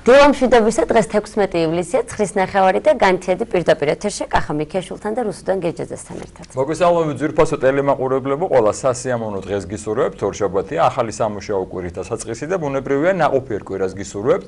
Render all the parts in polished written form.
დილამშვიდობისა დღეს 16 ივლისია, 9:09 და განთიადი პირდაპირ ეთერში კახა მიქეშვილთან და რუსუდან გეჯაძესთან ერთად. მოგესალმებით ძვირფასო ტელემაყურებლებო, ყველა სასიამოვნო დღეს გისურვებთ, ორშაბათია, ახალი სამუშაო კვირის დასაწყისი და ბუნებრივია ნაყოფიერ კვირას გისურვებთ.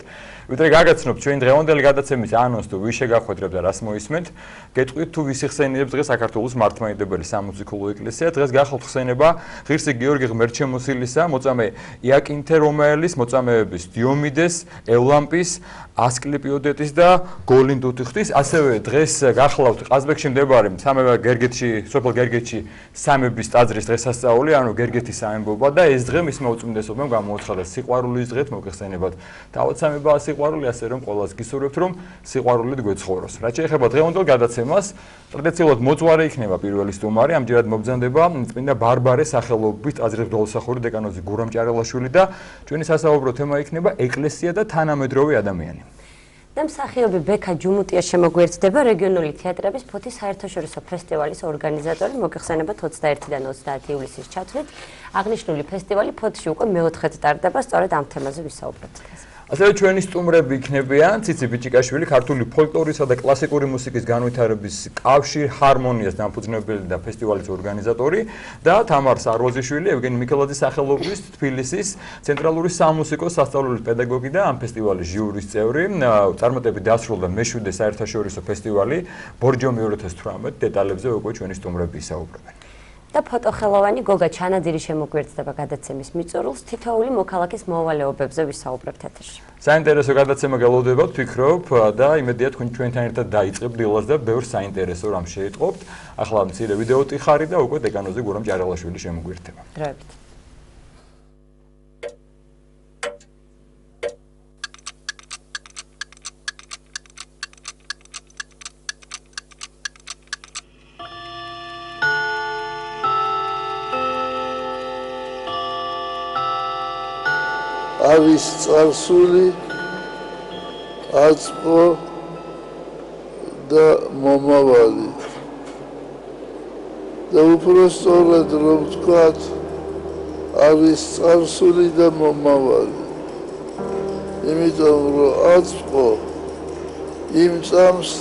ვიდრე გაგაცნობთ ჩვენ დღევანდელი გადაცემის ანონსს თუ ვის შეგახვედრებთ და რას მოისმენთ, გეტყვით თუ ვის იხსენიებს დღეს საქართველოს მართლმადიდებელი სამუსიკოლო ეკლესია, დღეს გახალთ ხსენება ღირსი გიორგი ღმერთშემოსილისა, მოწამე იაკინთე რომაელის, მოწამეების დიომიდეს, ევლამპის, ასკლიპიოდეტის და გოლინდუთიხტის, ასევე დღეს გახლავთ ყაზბეგში მდებარე სამება გერგეთში, სოფელ გერგეთში სამების ტაძრის დღესასწაული, ანუ გერგეთის საამბობა და ეს დღე მის მოწმინდესობამ გამოუცხადეს სიყვარულის დღეთ მოგეხსენებათ. თავად სამებაა სიყვარული, ასე რომ ყველას გისურვებთ, რომ სიყვარულით გვეცხოვროს. რაც შეეხება დღევანდელ გადაცემას, ტრადიციულად მოწვარე იქნება პირველი სტუმარი, ამჯერად მობრძანდება წმინდა ბარბარეს სახელობის ტაძრის მღვდელმსახური დეკანოზი გურამ ჭარელაშვილი და ჩვენი სასაუბრო თემა იქნება ეკლესია და თანამედროვე ადამიანი. და მსახიობი ბექა ჯუმუტია შემოგვიერთდება რეგიონული თეატრების ფოთის საერთაშორისო ფესტივალის ორგანიზატორი, მოგეხსენებათ 21-დან 30 ივლისის ჩათვლით. აღნიშნული ფესტივალი ფოთში უკვე მეოთხედ ტარდება, სწორედ ამ თემაზე ვისაუბრებთ. ასევე ჩვენი სტუმრები იქნებიან ციცი ბიჭიკაშვილი, ქართული ფოლკლორისა და კლასიკური მუსიკის განვითარების კავშირ ჰარმონიას დამფუძნებელი და ფესტივალის ორგანიზატორი და თამარ სარვოზიშვილი, ევგენი მიქელაძის სახელობის თბილისის ცენტრალური სამუსიკო სასწავლებლის პედაგოგი და ამ ფესტივალის ჟიურის წევრი. წარმატებით დასრულდა მე-7 საერთაშორისო ფესტივალი ბორჯომი 2018. დეტალებზე უკვე ჩვენი სტუმრები ისაუბრებენ. და ფოტოხელოვანი გოგა ჩანაძირი შემოგვიერთდება გადაცემის მიწურულს, თითოეული მოქალაქის მოვალეობებზე ვისაუბრებთ ეთერში. საინტერესო გადაცემა გელოდებათ, ვფიქრობ და იმედია თქვენ ჩვენთან ერთად დაიწყებთ დილას და ბევრ საინტერესო რამ შეიტყობთ. ახლა მცირე ვიდეო ტიხარი და უკვე დეკანოზი გურამ ჭარელაშვილი შემოგვიერთდება. დროებით. არის წარსული, აწმყო და მომავალი. და უფრო სწორად რომ ვთქვათ, არის წარსული და მომავალი. იმიტომ რომ აწმყო იმწამს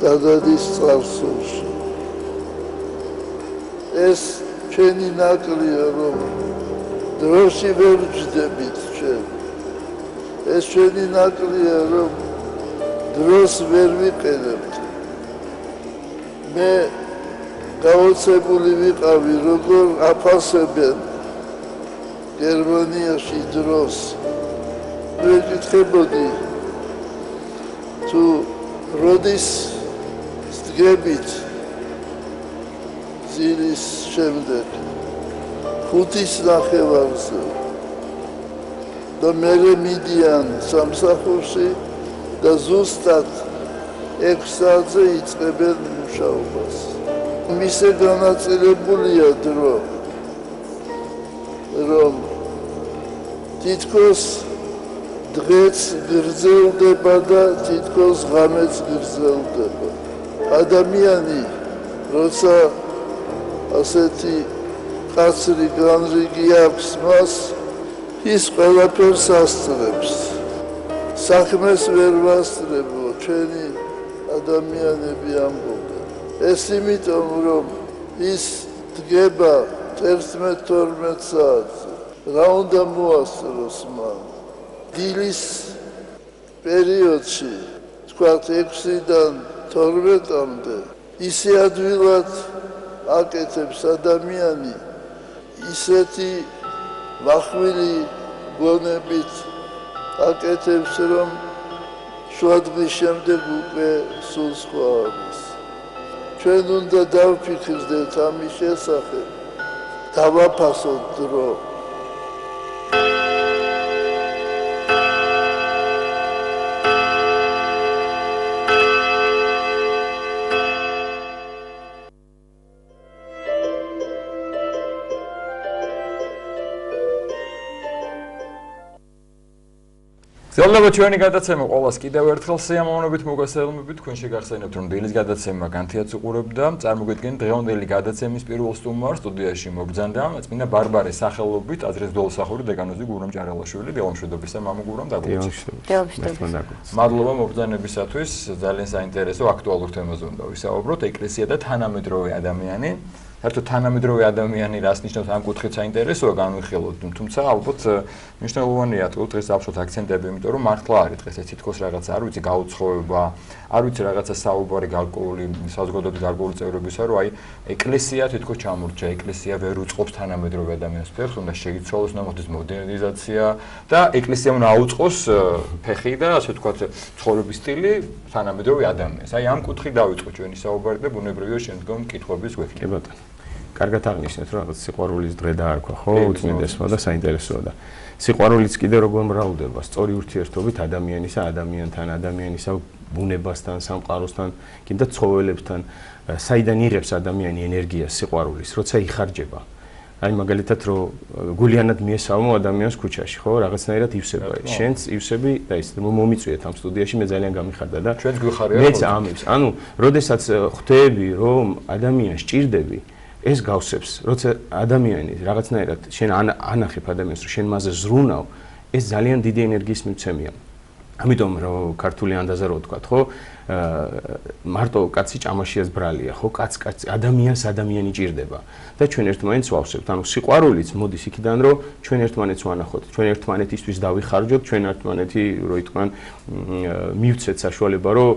დადადის წარსულში. ეს ჩვენი ნაკლია, რომ დროში ვერ ვჯდებით ჩვენ. ეს ჩვენი ნაკლია, რომ დროს ვერ ვიყენებთ. მე გაოცებული ვიყავი, როგორ აფასებენ გერმანიაში დროს. ვეკითხებოდი, თუ როდის სდგებით ძილის შემდეგ. 5-ის ნახევარზე და მერე მიდიან სამსახურში და ზუსტად 6 საათზე იწყებენ მუშაობას. მისე განაწილებულია დრო, რომ თითქოს დღეც გრძელდება და თითქოს ღამეც გრძელდება. ადამიანი, როცა ასეთი კაცრი განრიგი აქვს მას, ის ყველაფერს ასწრებს. საქმეს ვერ ვასწრებო, ჩვენი ადამიანები ამბობენ. ეს იმიტომ, რომ ის დგება 11-12 საათზე. რა უნდა მოასწროს მან? დილის პერიოდში, თქვათ 6-დან 12-მდე, ისე ადვილად აკეთებს ადამიანი, ისეთი מחმილი გონებით აკეთებს, რომ შუადღის შემდეგ უკვე სულ სხვა არის. ჩვენ უნდა დავფიქრდეთ ამის შესახებ, დავაფასოთ დრო. გრძელდება ჩვენი გადაცემა ყოველას კიდევ ერთხელ სიამოვნებით მოგესალმებით თქვენ შეგახსენებთ რომ დილის გადაცემა განთიადს უყურებდა წარმოგვიდგენთ დღევანდელი გადაცემის პირველ სტუმარს სტუდიაში მოგბრძანდა წმინდა ბარბარეს სახელობით აზრის დოლოსახური დეკანოზი გურამ ჭარალაშვილი დილამშვიდობისა მამო გურამ დილამშვიდობისა მადლობა მოგბრძანებისათვის ძალიან საინტერესო აქტუალურ თემაზე უნდა ვისაუბროთ ეკლესია და თანამედროვე ადამიანი საერთოდ თანამედროვე ადამიანი რას ნიშნავს ამ კუთხით საინტერესოა განვიხილოთ თუმცა ალბათ მნიშვნელოვანია დღეს დავშოთ აქცენტები იმიტომ რომ მართლა არის დღეს ეს თითქოს რაღაცა არ ვიცი გაუცხოება არ ვიცი რაღაცა საუბარი გარკვეული საზოგადოების გარკვეული წევრებისა რომ აი ეკლესია თითქოს ჩამორჩა ეკლესია ვერ უწყობს თანამედროვე ადამიანის ფეხს უნდა შეიცვალოს უნდა მოხდეს მოდერნიზაცია და ეკლესია უნდა აუწყოს ფეხი და ასე ვთქვათ ცხოვრების სტილი თანამედროვე ადამიანს აი ამ კუთხით დავიწყოთ ჩვენი საუბარი და ბუნებრივია შემდგომ კითხვების გვექნება კი ბატონო კარგად აღნიშნეთ რომ რაღაც სიყვარულის დღე დაარქვა ხო უწმინდესმა და საინტერესოა და სიყვარულიც კიდე როგორ მრავლდება სწორი ურთიერთობით ადამიანისა ადამიანთან ადამიანისა ბუნებასთან სამყაროსთან კიდე ცხოველებთან საიდან იღებს ადამიანი ენერგიას სიყვარულის როცა იხარჯება აი მაგალითად რომ გულიანად მიესალმო ადამიანს ქუჩაში ხო რაღაცნაირად ივსება შენც ივსები და ის მომიწვიეთ ამ სტუდიაში მე ძალიან გამიხარდა და ჩვენც გვიხარია მეც ამებს ანუ როდესაც ხვდები რომ ადამიანს ჭირდები ეს გავსებს როცა ადამიანი რაღაცნაირად შენ ანახებ ადამიანს რომ შენ მასზე ზრუნავ ეს ძალიან დიდი ენერგიის მიცემია ამიტომ რომ ქართული ანდაზე რო ვთქვათ ხო მარტო კაცი ჭამაშიას ბრალია ხო კაცი ადამიანს ადამიანი ჭირდება და ჩვენ ერთმანეთს ვავსებთ ანუ სიყვარულიც მოდის იქიდან რომ ჩვენ ერთმანეთს ვანახოთ ჩვენ ერთმანეთისთვის დავიხარჯოთ ჩვენ ერთმანეთი რო ითქვან მივცეთ საშუალება რომ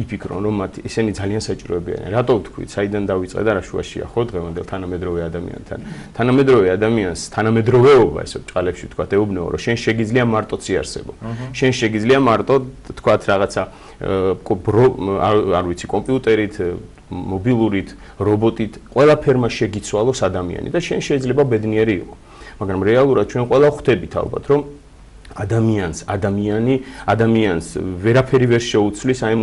იფიქრონ რომ მათ ისინი ძალიან საჭიროებიან რატო ვთქვით საიდან დავიწყე და რა შუაშია ხო დღევანდელ თანამედროვე ადამიანთან თანამედროვე ადამიანს თანამედროვეობა ესე ბჭყალებში ვთქვათ ეუბნეო რომ შენ შეგიძლია მარტო ციარსებო შენ შეგიძლია მარტო ვთქვათ რაღაცა არ ვიცი კომპიუტერით მობილურით რობოტით ყველაფერმა შეგიცვალოს ადამიანი და შენ შეიძლება ბედნიერი იყო მაგრამ რეალურად ჩვენ ყველა ხვდებით ალბათ რომ ადამიანს ვერაფერი ვერ შეუცვლის აი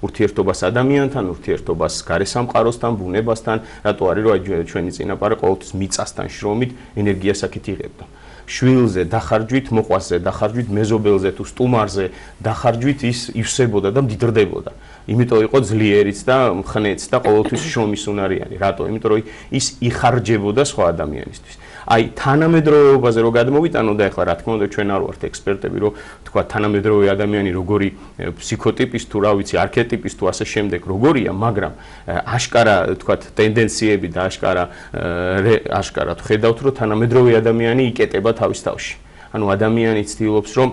ურთიერთობას ადამიანთან ურთიერთობას გარესამყაროსთან ბუნებასთან რატო არის რომ ჩვენი წინაპარი ყოველთვის მიწასთან შრომით ენერგიას აქეთ იღებდა შვილზე დახარჯვით, მოყვასზე დახარჯვით, მეზობელზე თუ სტუმარზე დახარჯვით ის ივსებოდა და მდიდრდებოდა. იმიტომ იყო ძლიერიც და მხნეც და ყოველთვის შრომის უნარიანი. რატო? იმიტომ რომ ის იხარჯებოდა სხვა ადამიანისთვის. აი თანამედროვეობაზე რო გადმოვიტანო და ეხლა რა თქმა უნდა ჩვენ არ ვართ ექსპერტები რომ თქვა თანამედროვე ადამიანი როგორი ფსიქოტიპის თუ რა ვიცი არქეტიპის თუ ასე შემდეგ როგორია მაგრამ აშკარა თქვა ტენდენციები და აშკარა ხედავთ რომ თანამედროვე ადამიანი იკეტება თავის თავში ანუ ადამიანი ცდილობს რომ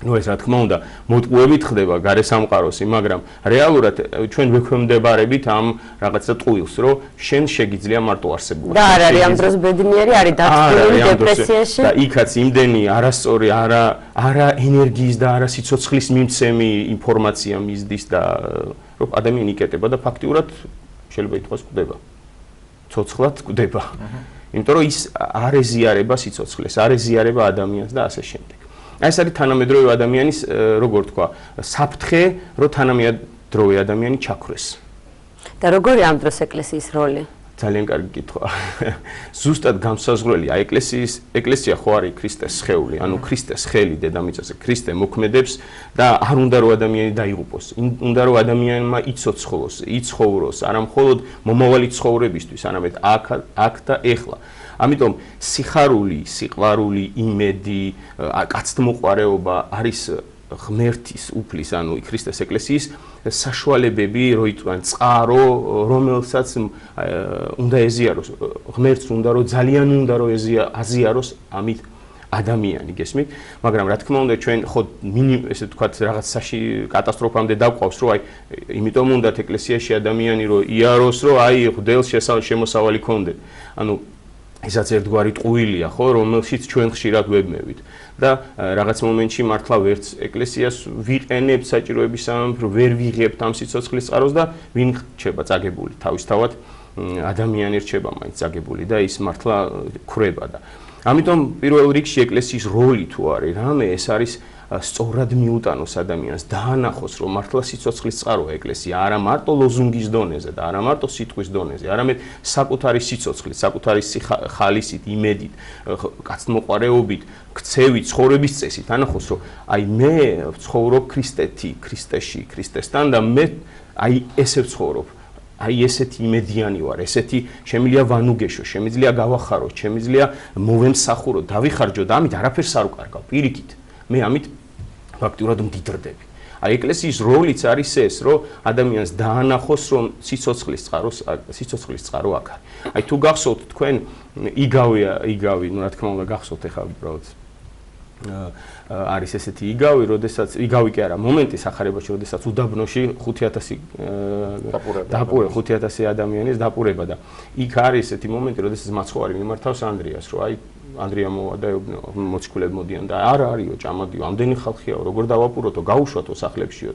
ну ეს რა თქმა უნდა მოტყუებით ხდება გარესამყაროსი მაგრამ რეალურად ჩვენ ვექვემდებარებით ამ რაღაცა ტყუილს რომ შენ შეგიძლია მარტო არსებობა და არ არის ამ დროს ბედნიერი არის დაწვრილი დეპრესიაში და იქაც იმდენი არასწორი არა ენერგიის და არა სიცოცხლის მიმცემი ინფორმაცია მისდის და რომ ადამიანი იკეტება და ფაქტიურად შეიძლება ითქვას კვდება ცოცხლად კვდება იმიტომ რომ ის არ ეზიარება სიცოცხლეს არ ეზიარება ადამიანს და ასე შემდეგ ეს არის თანამედროვე ადამიანის როგორ თქვა საფრთხე რომ თანამედროვე ადამიანი ჩაქრეს და როგორია ამ დროს ეკლესიის როლი ძალიან კარგი კითხვა ზუსტად გამსაზღვრელი აი ეკლესია ხო არის ქრისტეს სხეული ანუ ქრისტეს ხელი დედამიწაზე ქრისტე მოქმედებს და არ უნდა რომ ადამიანი დაიღუპოს უნდა რომ ადამიანმა იცხოვროს არა მხოლოდ მომავალი ცხოვრებისთვის არამედ აქ და ეხლა ამიტომ სიხარული, სიყვარული, იმედი, კაცთმოყვარეობა არის ღმერთის უფლის, ანუ ქრისტეს ეკლესიის საშუალებები, რო იტყვიან წყარო, რომელსაც უნდა ეზიაროს. ღმერთს უნდა რომ ძალიან უნდა რომ აზიაროს ამით ადამიანი, გესმით? მაგრამ რა თქმა უნდა ჩვენ ხო ესე ვთქვათ რაღაცაში კატასტროფამდე დავყავს, რომ აი იმიტომ უნდათ ეკლესიაში ადამიანი რომ იაროს, რომ აი ღმერთს შემოსავალი ქონდეთ. ანუ ისაც ერთგვარი ტყუილია ხო რომელშიც ჩვენ ხშირად ვებმევით და რაღაც მომენტში მართლა ვერც ეკლესიას ვიყენებთ საჭიროების სამეფრო ვერ ვიღებთ ამ სიცოცხლის წყაროს და ვინ რჩება წაგებული თავისთავად ადამიანი რჩება მაინც წაგებული და ის მართლა ქრება და ამიტომ პირველ რიგში ეკლესიის როლი თუ არის რამე ეს არის სწორად მიუტანოს ადამიანს, დაანახოს, რომ მართლა სიცოცხლის წყაროა ეკლესია, არა მარტო ლოზუნგის დონეზე და არა მარტო სიტყვის დონეზე, არამედ საკუთარი სიცოცხლით, საკუთარი ხალისით, იმედით, კაცთმოყვარეობით, ქცევით, ცხოვრების წესით, ანახოს, რომ აი მე ვცხოვრობ ქრისტეში, ქრისტესთან და მე აი ესე ვცხოვრობ. აი ესეთი იმედიანი ვარ, ესეთი შემიძლია ვანუგეშო, შემიძლია გავახარო, შემიძლია მოვემსახურო, დავიხარჯო და ამით არაფერს არ უკარგავ, პირიქით. მე ამით ფაქტურად მდიდრდები. აი ეკლესიის როლიც არის ეს, რომ ადამიანს დაანახოს, რომ სიცოცხლის წყარო აქ არის. აი თუ გახსოვთ თქვენ იგავი, ну რა თქმა უნდა გახსოვთ ახლა უბრალოდ არის ესეთი იგავი, როდესაც იგავი კი არა, მომენტი სახარებაში, როდესაც უდაბნოში 5000 დაპურება 5000 ადამიანის დაპურება და იქ არის ესეთი მომენტი, როდესაც მაცხოვარი მიმართავს ანდრიას, რომ აი ანდრია მოვა და მოციქულები მოდიან და არ არისო, ჭამადიო, ამდენი ხალხიაო, როგორ დავაპუროთო, გაუშვათო სახლებშიო.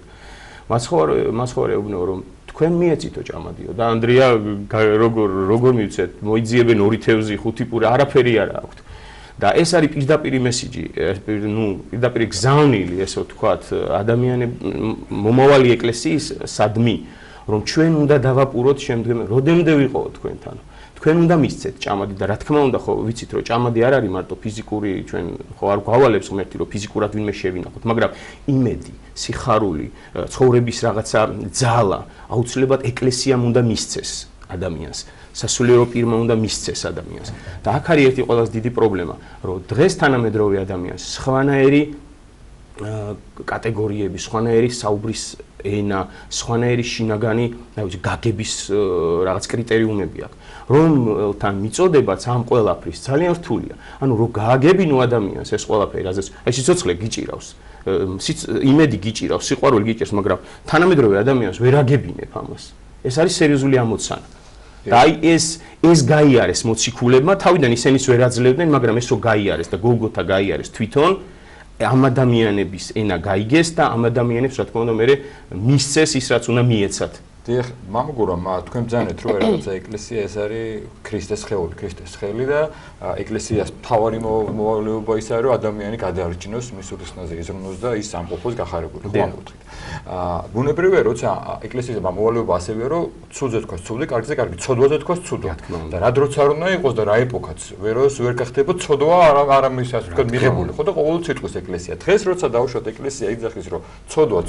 მაცხოვარი ეუბნეო, რომ თქვენ მიეწითო ჭამადიო და ანდრია როგორ მივცეთ, მოიძიებენ 2 თევზი, 5 პური, არაფერი არ აქვს. და ეს არის პირდაპირი მესიჯი, პირდაპირი გზავნილი, ესე ვთქვათ, მომავალი ეკლესიის სადმი, რომ ჩვენ უნდა დავაპუროთ შემდგომ, როდემდე ვიყავ თქვენთან. თქვენ უნდა მისცეთ ჭამადი და რა თქმა უნდა, ხო, ვიცით, რომ ჭამადი არ არის მარტო ფიზიკური, ჩვენ ხო არ გვავალებს ღმერთი, რომ ფიზიკურად ვინმე შევინახოთ, მაგრამ იმედი, სიხარული, ცხოვრების რაღაცა ძალა, აუცილებლად ეკლესიამ უნდა მისცეს ადამიანს. სასულიერო პირმა უნდა მისცეს ადამიანს. და აქ არის ერთი ყველაზე დიდი პრობლემა, რომ დღეს თანამედროვე ადამიანს სხვანაირი კატეგორიები, სხვანაირი საუბრის ენა, სხვანაირი შინაგანი, გაგების რაღაც კრიტერიუმები აქვს. რომელთან მიწოდებაც ამ ყველაფრის ძალიან რთულია. ანუ რომ გააგებინო ადამიანს ეს ყველაფერი, რაზეც აი სიცოცხლე გიჭირავს, იმედი გიჭირავს, სიყვარული გიჭირავს, მაგრამ თანამედროვე ადამიანს ვერ აგებინებ ამას. ეს არის სერიოზული ამოცანა. და აი ეს გაიარეს მოციქულებმა, თავიდან ისინიც ვერ აძლევდნენ, მაგრამ ეს რო გაიარეს და გოლგოთა გაიარეს თვითონ, ამ ადამიანების ენა გაიგეს და ამ ადამიანებს, რა თქმა უნდა, მე მისცეს ის, რაც უნდა მიეცათ. დიახ, მამგურა, თქვენ ბრძანეთ, რომ რაღაცა ეკლესია ეს არის ქრისტეს სხეული, ქრისტეს ხელი და ეკლესიას მთავარი მოვალეობა ის არის, რომ ადამიანი გადაარჩინოს მის ურთიერთობაზე იზრუნოს და ის სამყოფოს გახარებული. ხო ამ კუთხით. ბუნებრივია, როცა ეკლესიის მოვალეობა ასევეა, რომ ცუდზე თქვას ცუდი, კარგზე კარგი, ცოდვაზე თქვას ცუდო. და რა დროც არ უნდა იყოს და რა ეპოქაც, ვერ გახდება ცოდვა არამის ასე ვთქვათ მიღებული, ხო და ყოველთვის იტყვის ეკლესია. დღეს როცა დავუშვათ ეკლესია იძახის, რომ ცოდვა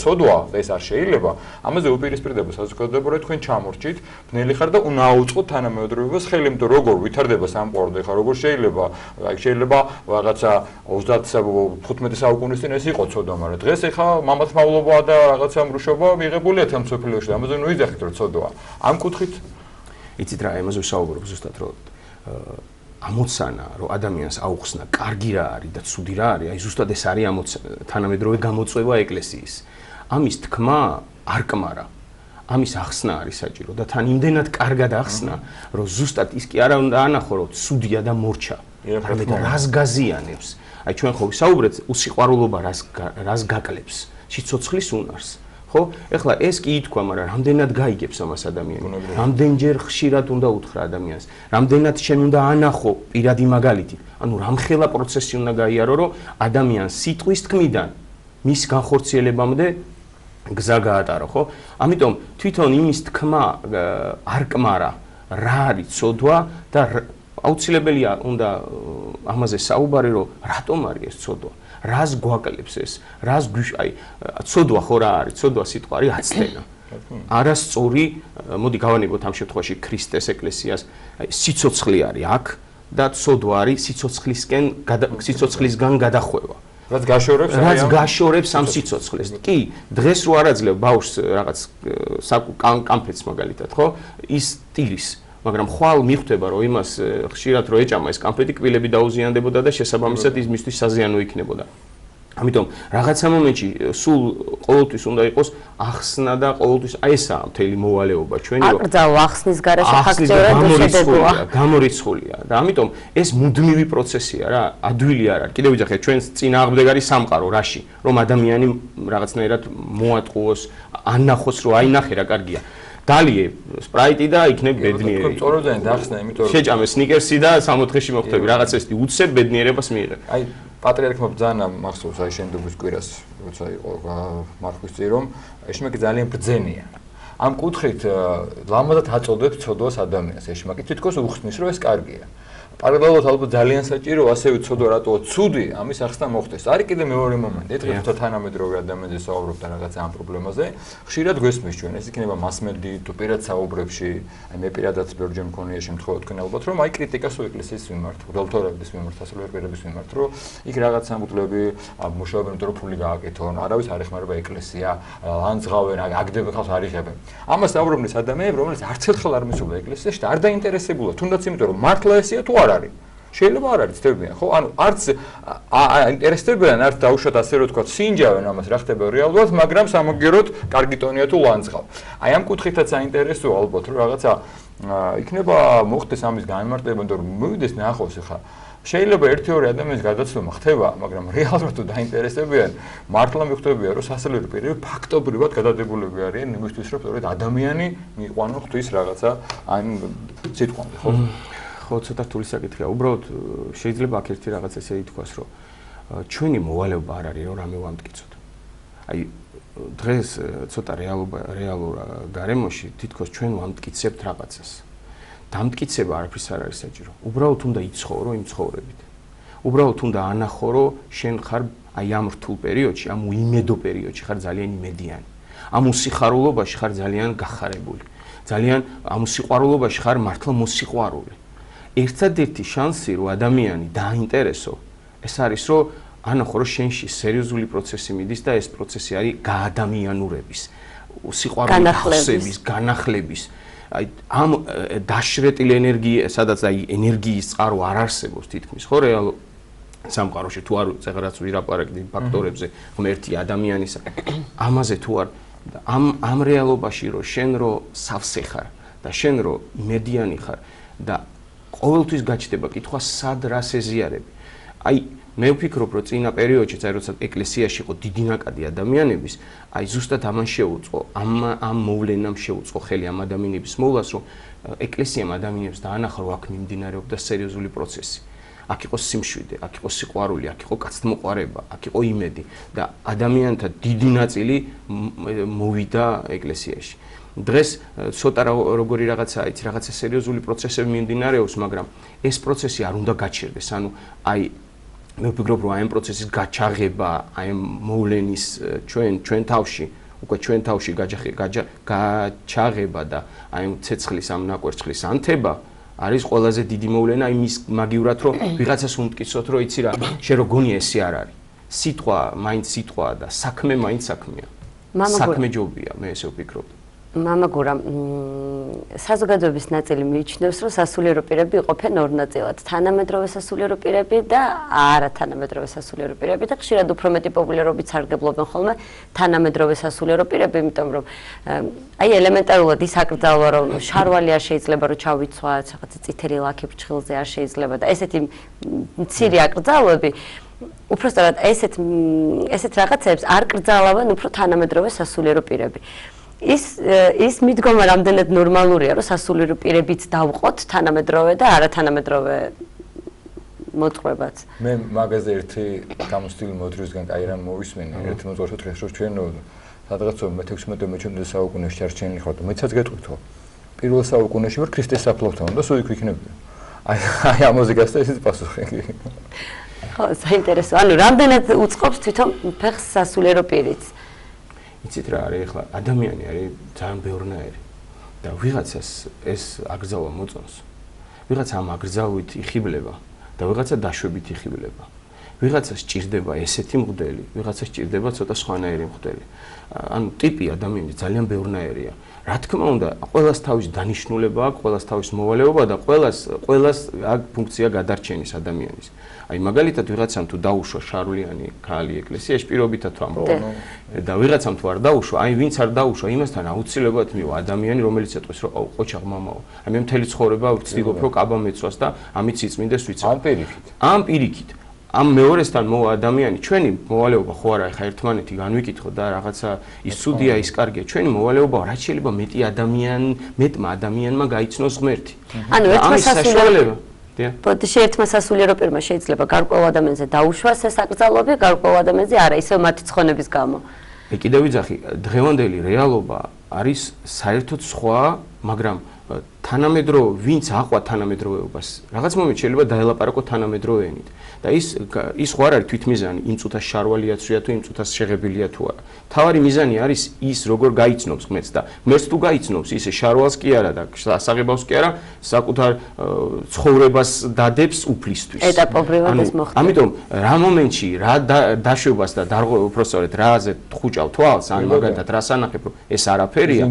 და ეს არ შეიძლება, ამაზე უპირისპირდება საზოგადოება, თქვენ ჩამორჩით, ბნელი ხარ და უნდა აუწყოთ თანამედროვეობას ხელი, იმიტომ როგორ ვითარდება სამყარო, ხა როგორ შეიძლება რაღაცა 30-15 საუკუნის წინ ეს იყო ცოდვა, მაგრამ დღეს ხა მამათმავლობა და რაღაცა მრუშობა მიღებულია თემსოფლიოში, ამაზე ნუ იძახით, რომ ცოდვა. ამ კუთხით იცით რა, ამაზე ვსაუბრობ ზუსტად, რომ ამოცანა, რომ ადამიანს აუხსნა კარგი რა არის და ცუდი რა არის, აი ზუსტად ეს არის თანამედროვე გამოწვევა ეკლესიის. ამის თქმა არ კმარა. ამის ახსნა არის საჭირო და თან იმდენად კარგად ახსნა, რომ ზუსტად ის კი არა უნდა ანახო, რომ ცუდია და მორჩა. არამედ რას გაზიანებს. აი ჩვენ ხო ვისაუბრეთ, უსიყვარულობა რას გაკლებს, სიცოცხლის უნარს. ხო? ეხლა ეს კი ითქვა, მაგრამ რამდენად გაიგებს ამას ადამიანი? რამდენჯერ ხშირად უნდა უთხრა ადამიანს? რამდენად შენ უნდა ანახო პირადი მაგალითით? ანუ რამხელა პროცესი უნდა გაიარო, რომ ადამიანს სიტყვის თქმიდან მის განხორციელებამდე გზა გაატარო, ხო? ამიტომ თვითონ იმის თქმა არ კმარა, რა არის ცოდვა და აუცილებელია უნდა ამაზე საუბარი, რომ რატომ არის ეს ცოდვა? რას გვაკლებს ეს? რას აი ცოდვა ხო რა არის? ცოდვა სიტყვა არის აცდენა. არასწორი, მოდი გავანებოთ ამ შემთხვევაში ქრისტეს ეკლესიას, აი სიცოცხლე არის აქ და ცოდვა არის სიცოცხლისგან გადახვევა. რაც გაშორებს ამ სიცოცხლეს. კი, დღეს რო არ აძლევ ბავშვს რაღაც კამფეტს მაგალითად, ხო? ის ტირის, მაგრამ ხვალ მიხვდება, რომ იმას ხშირად რო ეჭამა ეს კამფეტი, კბილები დაუზიანდებოდა და შესაბამისად ის მისთვის საზიანო იქნებოდა. ამიტომ რაღაცა მომენტში სულ ყოველთვის უნდა იყოს ახსნა და ყოველთვის აი ესაა მთელი მოვალეობა ჩვენი, რომ აკრძალვა ახსნის გარეშე ფაქტიურად უშედეგოა. გამორიცხულია და ამიტომ ეს მუდმივი პროცესია რა, ადვილი არ არის. კიდევ ვიძახე, ჩვენს წინააღმდეგ არის სამყარო რაში, რომ ადამიანი რაღაცნაირად მოატყუოს, ანახოს, რომ აი ნახე რა კარგია. დალიე სპრაიტი და იქნებ ბედნიერი. სწორად დახსნა, იმიტომ რომ შეჭამე სნიკერსი და 60-ში მოხვდები, რაღაც ესეთი უცებ ბედნიერებას მიიღებ. აი პატრიარქმა ბრძანა მახსოვს აი შენდობის კვირას, როცა იყო მარხვის წინ რომ ეშმაკი ძალიან ბრძენია. ამ კუთხით ლამაზად აწოდებს ცოდვას ადამიანს. ეშმაკი თითქოს უხსნის რომ ეს კარგია. პარალელურად ალბათ ძალიან საჭირო ასევე ცოდვა რატოა ცუდი ამის ახსნა მოხდეს. არის კიდე მეორე მომენტი. ეთქეთ თუ თანამედროვე ადამიანზე საუბრობთ რაღაცა ამ პრობლემაზე, ხშირად გვესმის ჩვენ ეს იქნება მასმედი თუ პირად საუბრებში, აი მე პირადად ბევრჯერ მქონია შემთხვევა თქვენ ალბათ რომ აი კრიტიკას ეკლესიის მიმართ, მღვდელმთავრების მიმართ, სასულიერო პირების მიმართ, რომ იქ რაღაც სამღვდლები მუშაობენ, იმიტომ რომ ფული გააკეთონ, არავის არ ეხმარება ეკლესია, ლანძღავენ, აგდებენ ხალხს არ იღებენ. ამას საუბრობენ ადამიანები, რომლებიც არც ერთხელ არ მისულმა ეკლესიაში და არ დაინტერესებულა, თუნდაც იმიტომ რომ მართლა ესეა თუ არ არის. შეიძლება არ არის თებიან, ხო? ანუ არც ინტერესდებიან, არც დაუშვათ ასე რომ თქვა, სინჯავენ ამას რა ხდება რეალურად, მაგრამ სამაგეროდ კარგი ტონია თუ ლანძღავ. აი ამ კუთხითაც საინტერესოა ალბათ რომ რაღაცა იქნება მოხდეს ამის განმარტება, იმიტომ რომ მოვიდეს ნახოს ახლა შეიძლება ერთი-ორი ადამიანის გადაცემა ხდება, მაგრამ რეალურად თუ დაინტერესებიან, მართლა მიხვდებიან, რომ სასულიერო პირები ფაქტობრივად გადადებულები არიან იმისთვის, რომ სწორედ ადამიანი მიიყვანონ ღვთის რაღაცა ან სიტყვამდე, ხო? ხო, ცოტა რთული საკითხია. უბრალოდ შეიძლება აქ ერთი რაღაც ესე ითქვას, რომ ჩვენი მოვალეობა არ არის, რომ რამე ვამტკიცოთ. აი დღეს ცოტა რეალურ გარემოში თითქოს ჩვენ ვამტკიცებთ რაღაცას. დამტკიცება არაფრის არ არის საჭირო. უბრალოდ უნდა იცხოვრო იმ ცხოვრებით. უბრალოდ უნდა ანახო, რომ შენ ხარ აი ამ რთულ პერიოდში, ამ უიმედო პერიოდში ხარ ძალიან იმედიანი. ამ უსიხარულობაში ხარ ძალიან გახარებული. ძალიან ამ სიყვარულობაში ხარ მართლა მოსიყვარული. ერთადერთი შანსი რომ ადამიანი დაინტერესო ეს არის რომ ანახო რომ შენში სერიოზული პროცესი მიდის და ეს პროცესი არის გაადამიანურების, სიყვარულის განახლების. აი ამ დაშრეტილი ენერგია, სადაც აი ენერგიის წყარო არ არსებობს თითქმის, ხო რეალურ სამყაროში თუ არ წეგრაც ვირაპარაკდი ფაქტორებზე, ღმერთი ადამიანისა. ამაზე თუ არ ამ რეალობაში რომ შენ რო სავსე ხარ და შენ რო იმედიანი ხარ და ყოველთვის გაჩნდება კითხვა სად რას ეზიარები. აი მე ვფიქრობ რომ წინა პერიოდში, როცა ეკლესიაში იყო დიდი ნაკადი ადამიანების, აი ზუსტად ამან შეუწყო, ამ მოვლენამ შეუწყო ხელი ამ ადამიანების მოვლას, რომ ეკლესიამ ადამიანებს დაანახა, რომ აქ მიმდინარეობდა სერიოზული პროცესი. აქ იყო სიმშვიდე, აქ იყო სიყვარული, აქ იყო კაცთმოყვარება, აქ იყო იმედი და ადამიანთა დიდი ნაწილი მოვიდა ეკლესიაში. დღეს ცოტა როგორი რაღაცაა, იცი, რაღაცა სერიოზული პროცესები მიმდინარეობს, მაგრამ ეს პროცესი არ უნდა გაჩერდეს. ანუ აი მე ვფიქრობ, რომ აი ამ პროცესის გაჩაღება, აი ამ მოვლენის ჩვენ თავში, უკვე ჩვენ თავში გაჩაღება და აი ამ ცეცხლის, ამ ნაკვერცხლის ანთება არის ყველაზე დიდი მოვლენა, აი მის მაგივრად რომ ვიღაცას უმტკიცოთ, რომ იცი რა, შენ რო გონია ესე არ არის. სიტყვა მაინც სიტყვაა და საქმე მაინც საქმეა. საქმე ჯობია, მე ესე ვფიქრობ. მამა გურა, საზოგადოების ნაწილი მიიჩნევს, რომ სასულიერო პირები იყოფენ ორ ნაწილად. თანამედროვე სასულიერო პირები და არათანამედროვე სასულიერო პირები და ხშირად უფრო მეტი პოპულარობით სარგებლობენ ხოლმე თანამედროვე სასულიერო პირები, იმიტომ რომ აი ელემენტარულად ის აკრძალვა, რომ შარვალი არ შეიძლება რომ ჩავიცვათ, რაღაცა წითელი ლაქი ფრჩხილზე არ შეიძლება და ესეთი მცირე აკრძალვები უпростоრად ესეთ რაღაცებს არ კრძალავენ უფრო თანამედროვე სასულიერო პირები. ის მიდგომა რამდენად ნორმალურია, რომ სასულიერო პირებიც დავყოთ თანამედროვე და არათანამედროვე მოწყობაც. მე მაგაზე ერთი გამოცდილი მოთხრისგან კაი რამ მოვისმენე, ერთი მოთხრა დღეს რომ ჩვენ სადღაც მე-16-მე-17 საუკუნეში ჩარჩენილი ხართ, მეცაც გეტყვით, პირველ საუკუნეში ვარ ქრისტეს საფლავთან და სულ იქ ვიქნებდი. აი ამაზე გასწა ესეც პასუხი. ხო, საინტერესო. ანუ რამდენად უწყობს თვითონ ფეხს სასულიერო პირიც? იცით რა არის ახლა ადამიანი არის ძალიან ბევრნაირი და ვიღაცას ეს აკრძალვა მოწონს. ვიღაცა ამ აკრძალვით იხიბლება და ვიღაცა დაშვებით იხიბლება. ვიღაცას სჭირდება ესეთი მღვდელი, ვიღაცას სჭირდება ცოტა სხვანაირი მღვდელი. ანუ ტიპი ადამიანის ძალიან ბევრნაირია. რა თქმა უნდა, ყველას თავის დანიშნულება აქვს, ყველას თავის მოვალეობა და ყველას აქ ფუნქცია გადარჩენის ადამიანის. აი მაგალითად ვიღაცამ თუ დაუშვა შარვლიანი ქალი ეკლესიაში პირობითად ვამბობ და ვიღაცამ თუ არ დაუშვა, აი ვინც არ დაუშვა, იმასთან აუცილებლად მივა ადამიანი, რომელიც ეტყვის რომ ყოჩაღ მამაო. აი მე მთელი ცხოვრება ვცდილობ რომ კაბა მეცვას და ამით სიწმინდეს ვიცავ. ამ პირიქით. ამ მეორესთან მოვა ადამიანი, ჩვენი მოვალეობა ხო არა, ხა ერთმანეთი განვიკითხო და რაღაცა ის ცუდია, ის კარგია. ჩვენი მოვალეობა რაც შეიძლება მეტმა ადამიანმა გაიცნოს ღმერთი. ანუ ერთმა სასულიერო ბოდიში ერთმა სასულიერო პირმა შეიძლება გარკვეულ ადამიანზე დაუშვას ეს აკრძალვები, გარკვეულ ადამიანზე არა, ისევ მათი ცხონების გამო. მე კიდევ ვიძახი, დღევანდელი რეალობა არის საერთოდ სხვა, მაგრამ თანამედროვე, ვინც აყვა თანამედროვეობას, რაღაც მომენტში შეიძლება დაელაპარაკო თანამედროვე ენით. და ის ხო არ არის თვითმიზანი, იმ წუთას შარვალია თუ იმ წუთას შეღებილია თუ არა. თავარი მიზანი არის ის, როგორ გაიცნობს ღმერთს და ღმერთს თუ გაიცნობს, ისე შარვალს კი არა და სასაღებავს კი არა, საკუთარ ცხოვრებას დადებს უფლისთვის. ეტაპობრივად ეს მოხდება. ამიტომ რა მომენტში რა დაშვებას და უბრალოდ რაზე ხუჭავ თვალს, ან მაგალითად რას ანახებ, რომ ეს არაფერია,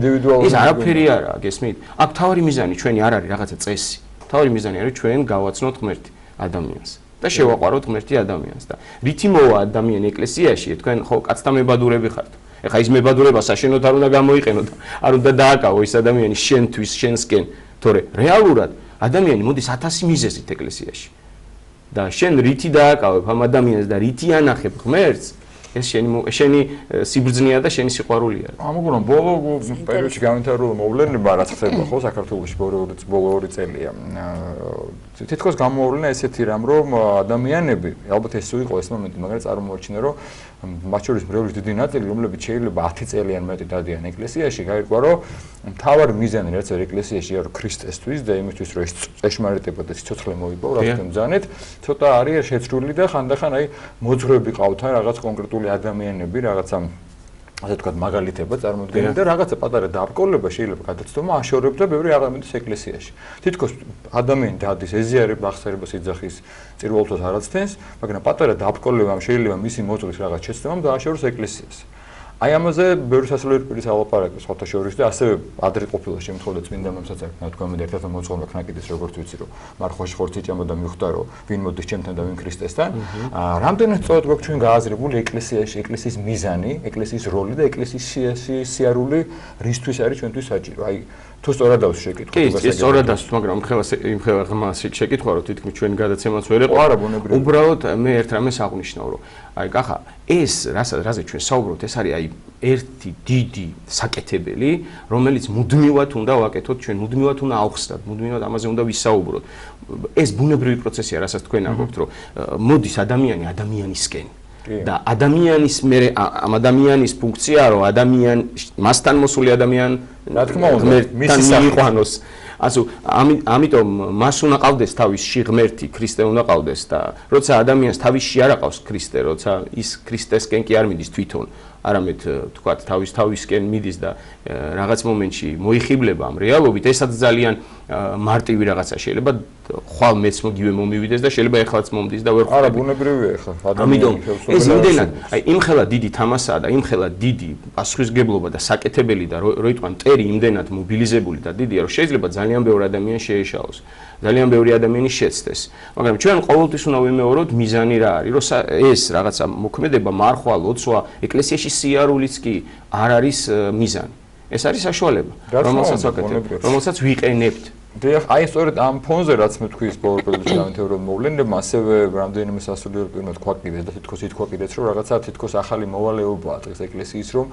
ეს არაფერი არა, გესმით? აქ თავარი მიზანი ჩვენი არ არის რაღაცა წესი. თავარი მიზანი არის ჩვენ გავაცნოთ ღმერთი ადამიანს. და შევაყვაროთ ღმერთი ადამიანს და რითი მოვა ადამიანი ეკლესიაში თქვენ ხო კაცთა მებადურები ხართ ეხა ის მებადურება საშენოდ არ უნდა გამოიყენოთ არ უნდა დააკავო ის ადამიანი შენთვის შენსკენ თორე რეალურად ადამიანი მოდის 1000 მიზეზით ეკლესიაში და შენ რითი დააკავებ ამ ადამიანს და რითი ანახებ ღმერთს ეს შენი სიბრძნეა და შენი სიყვარულია. ამგვარად ბოლო პერიოდში განვითარებული მოვლენება რაც ხდება ხო საქართველოში ბოლო 2 წელია. თითქოს გამოავლენა ესეთი რამ რომ ადამიანები ალბათ ეს იყო ეს მომენტი მაგრამ წარმოაჩინა რომ მათ შორის მრევლის დიდი ნაწილი რომლებიც შეიძლება 10 წელი ან მეტი დადიან ეკლესიაში გაირკვა რომ მთავარი მიზანი რაც არის ეკლესიაშია რომ ქრისტესთვის და იმისთვის რომ ეს წეშმარიტება და სიცოცხლე მოიპოვო რა თქმა უნდა ცოტა არის შეცრული და ხანდახან აი მოძღვრები ყავთ რაღაც კონკრეტული ადამიანები რაღაცა ასე ვთქვათ მაგალითება წარმოდგენა და რაღაცა პატარა დაბრკოლება შეიძლება გადაცდომა აშორებდა ბევრი აღარ ეკლესიაში. თითქოს ადამიანი დადის ეზიარება აღსარებას იძახის წირვალთოს არაცდენს, მაგრამ პატარა დაბრკოლებამ შეიძლება მისი მოძღვრის რაღაც შეცდომამ დააშოროს ეკლესიას. აი ამაზე ბევრი სასულიერო პირის ალაპარაკებს სხვათა შორის და ასევე ადრე ყოფილა შემთხვევა წმინდა მომსაც აქ ნათქვამი და ერთ-ერთი მოძღვარმა ქნაკიდის როგორც ვიცი რომ მარხვაში ხორცი ჭამო და მიხვდა რომ ვინ მოდის ჩემთან და ვინ ქრისტესთან. რამდენად სწორად გვაქვს ჩვენ გააზრებული ეკლესიაში ეკლესიის მიზანი, ეკლესიის როლი და ეკლესიის სიარული რისთვის არის ჩვენთვის საჭირო. აი თუ სწორად დავს შეკითხვა. კი, ეს სწორად დავს, მაგრამ იმ ხევა შეკითხვა რომ თითქმის ჩვენ გადაცემაც ვერ იყო. არა, ბუნებრივია. უბრალოდ მე ერთ რამეს აღვნიშნავ რომ აი კახა ეს რაზე ჩვენ საუბრობთ ეს არის აი ერთი დიდი საკეთებელი რომელიც მუდმივად უნდა ვაკეთოთ ჩვენ მუდმივად უნდა ავხსნათ მუდმივად ამაზე უნდა ვისაუბროთ ეს ბუნებრივი პროცესია რასაც თქვენ ამბობთ რომ მოდის ადამიანი ადამიანისკენ და ადამიანის მე ამ ადამიანის ფუნქციაა რომ ადამიან მასთან მოსული ადამიან რა თქმა უნდა მისი მიიყვანოს ასე ამიტომ მას უნდა ყავდეს თავისში ღმერთი ქრისტე უნდა ყავდეს და როცა ადამიანს თავისში არ აყავს ქრისტე როცა ის ქრისტესკენ კი არ მიდის თვითონ არამედ თქვათ თავისკენ მიდის და რაღაც მომენტში მოიხიბლება ამ რეალობით ესაც ძალიან მარტივი რაღაცა შეიძლება ხვალ მეც მოგივე მომივიდეს და შეიძლება ეხლაც მომდის და ვერ ხვდები. არა ბუნებრივია ეხლა ამიტომ ეს იმდენად აი იმხელა დიდი თამასაა და იმხელა დიდი პასუხისგებლობა და საკეთებელი და რო იტყვან მტერი იმდენად მობილიზებული და დიდია რომ შეიძლება ძალიან ბევრი ადამიანი შეეშალოს. ძალიან ბევრი ადამიანი შეცდეს. მაგრამ ჩვენ ყოველთვის უნდა ვიმეოროთ მიზანი რა არის, რომ ეს რაღაცა მოქმედება, მარხვა, ლოცვა, ეკლესიაში სიარულიც კი არ არის მიზანი. ეს არის საშუალება, რომელსაც ვაკეთებთ, რომელსაც ვიყენებთ. აი სწორედ ამ ფონზე რაც მე თქვი ის ბოლო პერიოდში განვითარებული მოვლენებმა ასევე რამდენიმე სასულიერო პირმა თქვა კიდეც და თითქოს ითქვა კიდეც რომ რაღაცა თითქოს ახალი მოვალეობაა დღეს ეკლესიის რომ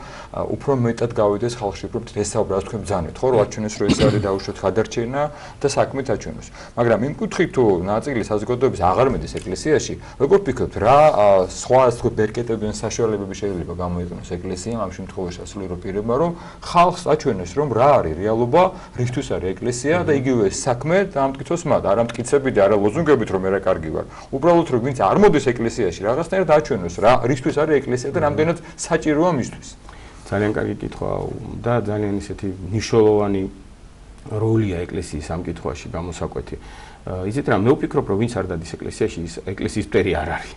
უფრო მეტად გავიდეს ხალხში უფრო ესაუბრა თქვენ ბრძანეთ ხო რომ აჩვენეს რომ ეს არის დაუშვათ გადარჩენა და საქმეთ აჩვენოს მაგრამ იმ კუთხით თუ ნაწილი საზოგადოების აღარ მედის ეკლესიაში როგორ ფიქრობთ რა სხვა ასე ბერკეტები ან საშუალებები შეიძლება გამოიყენოს ეკლესიამ ამ შემთხვევაში სასულიერო პირებმა რომ ხალხს აჩვენოს რომ რა არის რეალობა რისთვის არის ეკლესია და იგი ეს საქმე დამტკიცოს მათ, არა მტკიცებით, არა ლოზუნგებით რომ მე რა კარგი ვარ. უბრალოდ რომ ვინც არ მოდის ეკლესიაში, რაღაცნაირად აჩვენოს რა, რისთვის არის ეკლესია და რამდენად საჭიროა მისთვის. ძალიან კარგი კითხვა და ძალიან ისეთი მნიშვნელოვანი როლია ეკლესიის ამ კითხვაში გამოსაკვეთი. იცით რა, მე ვფიქრობ რომ ვინც არ დადის ეკლესიაში, ის ეკლესიის მტერი არ არის.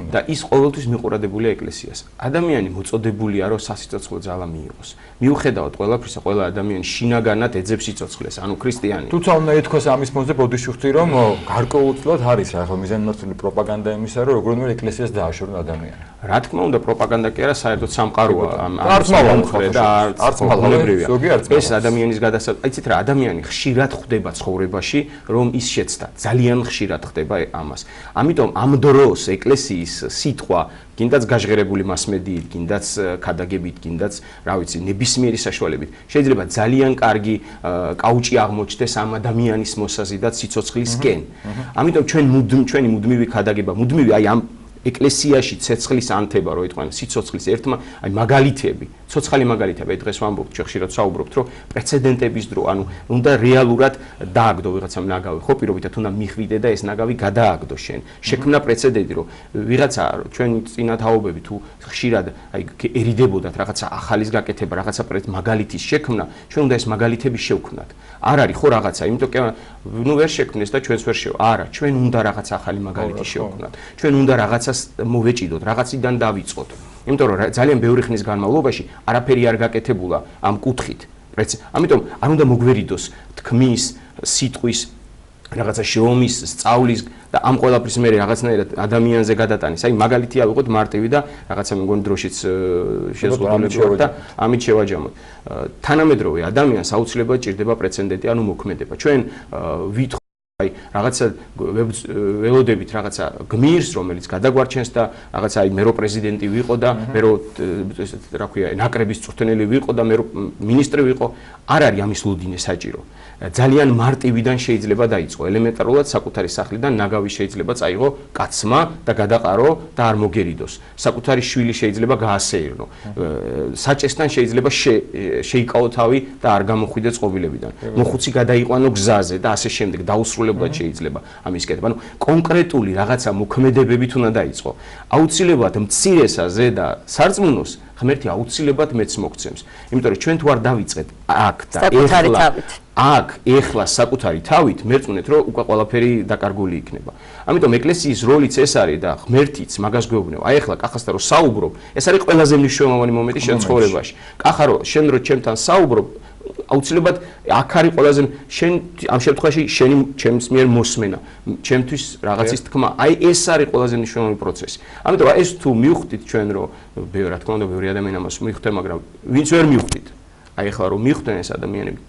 და ის ყოველთვის მიყურადებულია ეკლესიას. ადამიანი მოწოდებულია რომ სასიცოცხლო ძალა მიიღოს. მიუხედავად ყველაფრისა, ყველა ადამიანი შინაგანად ეძებს სიცოცხლეს, ანუ ქრისტიანი. თუმცა უნდა ეთქოს ამის ფონზე ბოდიში ვხდი რომ გარკვეულწილად არის რა, ხო მიზანმიმართული პროპაგანდა იმისა რომ როგორ უნდა ეკლესიას დააშორონ ადამიანი. რა თქმა უნდა, პროპაგანდა კი არა, საერთოდ სამყაროა ამ არც მალე და არც მალე. ეს ადამიანის როდესაც აიცით რა ადამიანი ხშირად ხვდება ცხოვრებაში, რომ ის შეცდა, ძალიან ხშირად ხდება ამას. ამიტომ ამ დროს ეკლესიის სიტყვა გინდაც გაჟღერებული მასმედიით, გინდაც ქადაგებით, გინდაც, რა ვიცი, ნებისმიერი საშუალებით. შეიძლება ძალიან კარგი კაუჭი აღმოჩნდეს ამ ადამიანის მოსაზი და სიცოცხლისკენ. ამიტომ ჩვენი მუდმივი ქადაგება, მუდმივი აი ამ ეკლესიაში ცეცხლის ანთება, რო იტყვიან, სიცოცხლის ერთმა, აი მაგალითები, ცოცხალი მაგალითები, აი დღეს ვამბობთ, ჩვენ ხშირად საუბრობთ, რომ პრეცედენტების დრო, ანუ უნდა რეალურად დააგდო ვიღაცამ ნაგავი, ხო, პირობითად უნდა მიხვიდე და ეს ნაგავი გადააგდო შენ. შექმნა პრეცედენტი, რომ ვიღაცა ჩვენი წინათაობები თუ ხშირად აი ერიდებოდათ რაღაცა ახალის გაკეთება, რაღაცა მაგალითის შექმნა, ჩვენ უნდა ეს მაგალითები შევქმნათ. არ არის ხო რაღაცა, იმიტომ ნუ ვერ შექმნეს და ჩვენს ვერ შევა. არა, ჩვენ უნდა რაღაც ახალი მაგალითი შევქმნათ. ჩვენ უნდა რაღაცას მოვეჭიდოთ, რაღაციდან დავიწყოთ. იმიტომ რომ ძალიან ბევრი ხნის განმავლობაში არაფერი არ გაკეთებულა ამ კუთხით. ამიტომ არ უნდა მოგვერიდოს თქმის, სიტყვის, რაღაცა შრომის, სწავლის და ამ ყველაფრის მე რაღაცნაირად ადამიანზე გადატანის. აი მაგალითი ავიღოთ მარტივი და რაღაცა მეგონი დროშიც შეზღუდულები და ამით შევაჯამოთ. თანამედროვე ადამიანს აუცილებლად ჭირდება პრეცედენტი, ანუ მოქმედება. ჩვენ ვითხოვთ აი რაღაცა ველოდებით რაღაცა გმირს, რომელიც გადაგვარჩენს და რაღაცა აი მე რო პრეზიდენტი ვიყო და მე რო რა ქვია, ნაკრების წვრთნელი ვიყო და მე რო მინისტრი ვიყო, არ არის ამის ლოდინე საჭირო. ძალიან მარტივიდან შეიძლება დაიწყო. ელემენტარულად საკუთარი სახლიდან ნაგავი შეიძლება წაიღო კაცმა და გადაყარო და არ მოგერიდოს. საკუთარი შვილი შეიძლება გაასეირნო. საჭესთან შეიძლება შეიკავო თავი და არ გამოხვიდე წყობილებიდან. მოხუცი გადაიყვანო გზაზე და ასე შემდეგ დაუსრულებლად შეიძლება ამის კეთება. ანუ კონკრეტული რაღაცა მოქმედებებით უნდა დაიწყო. აუცილებლად მცირესაზე და სარწმუნოს ღმერთი აუცილებლად მეც მოგცემს. იმიტომ რომ ჩვენ თუ არ დავიწყეთ აქ და ეხლა საკუთარი თავით მერწმუნეთ რომ უკვე ყველაფერი დაკარგული იქნება. ამიტომ ეკლესიის როლიც ეს არის და ღმერთიც მაგას გვეუბნება. აი ეხლა კახასთან რომ საუბრობ, ეს არის ყველაზე მნიშვნელოვანი მომენტი შენ ცხოვრებაში. კახა რომ შენ რო ჩემთან საუბრობ, აუცილებლად აქ არის ყველაზე შენ ამ შემთხვევაში შენი ჩემს მიერ მოსმენა, ჩემთვის რაღაცის თქმა. აი ეს არის ყველაზე მნიშვნელოვანი პროცესი. ამიტომ ეს თუ მივხვდით ჩვენ რომ რა თქმა უნდა ბევრი ადამიანი ამას მივხვდა, მაგრამ ვინც ვერ მივხვდით. აი ეხლა რომ მივხვდნენ ეს ადამიანები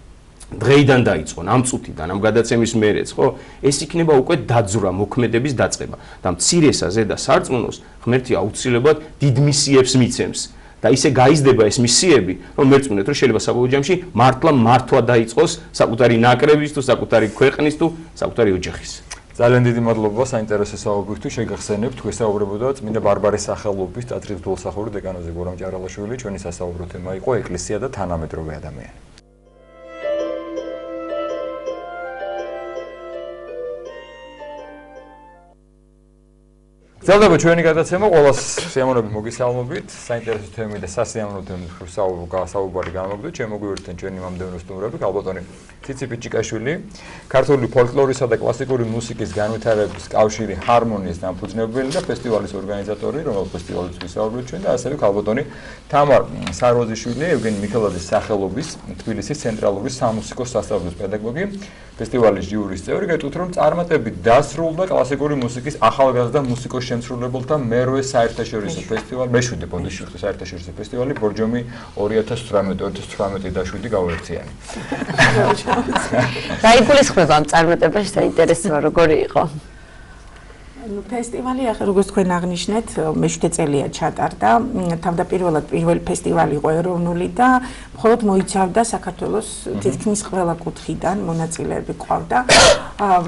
დღეიდან დაიწყონ, ამ წუთიდან, ამ გადაცემის მერეც, ხო? ეს იქნება უკვე დაძვრა, მოქმედების დაწყება და მცირესაზე და სარწმუნოს ღმერთი აუცილებლად დიდ მისიებს მიცემს. და ისე გაიზრდება ეს მისიები, რომ მერწმუნეთ, რომ შეიძლება საბოლოო ჯამში მართვა დაიწყოს საკუთარი ნაკრების თუ საკუთარი ქვეყნის თუ საკუთარი ოჯახის. ძალიან დიდი მადლობა საინტერესო საუბრისთვის. შეგახსენებთ, გვესაუბრებოდა წმინდა ბარბარეს სახელობის ტაძრის მღვდელმსახური დეკანოზი გორამ ჭარალაშვილი. ჩვენი სასაუბრო თემა იყო ეკლესია და თანამედროვე ადამიანი. გრძელდება ჩვენი გადაცემა, ყოველას სიამოვნებით მოგესალმებით, საინტერესო თემები და სასიამოვნო თემების საუბარი გამოგდოთ. შემოგვიერთდნენ ჩვენი მომდევნო სტუმრები, ალბათონი ციცი ჭიკაშვილი, ქართული ფოლკლორისა და კლასიკური მუსიკის განვითარების კავშირი ჰარმონიის დამფუძნებელი და ფესტივალის ორგანიზატორი, რომელ ფესტივალის ვისაუბრებთ ჩვენ და ასევე ალბათონი თამარ სარვოზიშვილი, ევგენი მიქელაძის სახელობის თბილისის ცენტრალური სამუსიკო სასწავლებლის პედაგოგი, ფესტივალის ჟიურის წევრი. გეტყვით რომ წარმატებით დასრულდა კლასიკური მუსიკის ახალგაზრდა მუსიკოს შემსრულებელთა მერვე საერთაშორისო ფესტივალი, მეშვიდე ბოდიშურტის საერთაშორისო ფესტივალი ბორჯომი 2018 და 7 გავერთიანი. გაიგულისხმება ამ წარმატებაში, საინტერესოა როგორი იყო. ფესტივალი ახლა როგორც თქვენ აღნიშნეთ, მე-7 წელია ჩატარდა. თავდაპირველად პირველი ფესტივალი იყო ეროვნული და მხოლოდ მოიცავდა საქართველოს თითქმის ყველა კუთხიდან მონაწილეები ყავდა.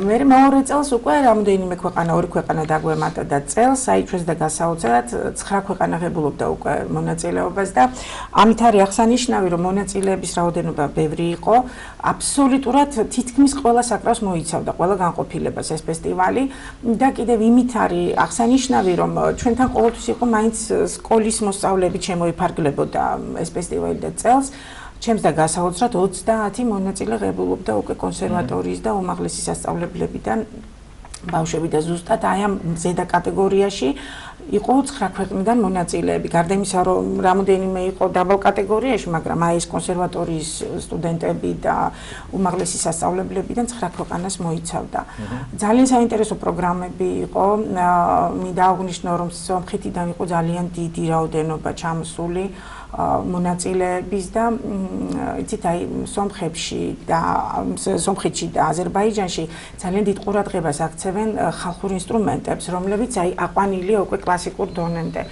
მე მეორე წელს უკვე რამოდენიმე ქვეყანა, ორი ქვეყანა დაგვემატა და წელს აიჩვეს და გასაოცრად 9 ქვეყანა ღებულობდა უკვე მონაწილეობას და ამით არის აღსანიშნავი, რომ მონაწილეების რაოდენობა ბევრი იყო. აბსოლუტურად თითქმის ყველა საკრავს მოიცავდა, ყველა განყოფილებას ეს ფესტივალი და კიდევ იმით არის აღსანიშნავი, რომ ჩვენთან ყოველთვის იყო მაინც სკოლის მოსწავლეები შემოიფარგლებოდა ეს ფესტივალი და წელს ჩემს და გასაოცრად 30 მონაწილე ღებულობდა უკვე კონსერვატორიის და უმაღლესი სასწავლებლებიდან ბავშვები და ზუსტად აი ამ ზედა კატეგორიაში იყო 9 ქვეყნიდან მონაწილეები. გარდა იმისა, რომ რამოდენიმე იყო დაბალ კატეგორიაში, მაგრამ აი ეს კონსერვატორიის სტუდენტები და უმაღლესი სასწავლებლებიდან 9 ქვეყანას მოიცავდა. ძალიან საინტერესო პროგრამები იყო. მინდა აღვნიშნო, რომ სომხეთიდან იყო ძალიან დიდი რაოდენობა ჩამოსული მონაწილეების და იცით აი სომხეთში და აზერბაიჯანში ძალიან დიდ ყურადღებას აქცევენ ხალხურ ინსტრუმენტებს, რომლებიც აი აყვანილია უკვე კლასიკურ დონემდე.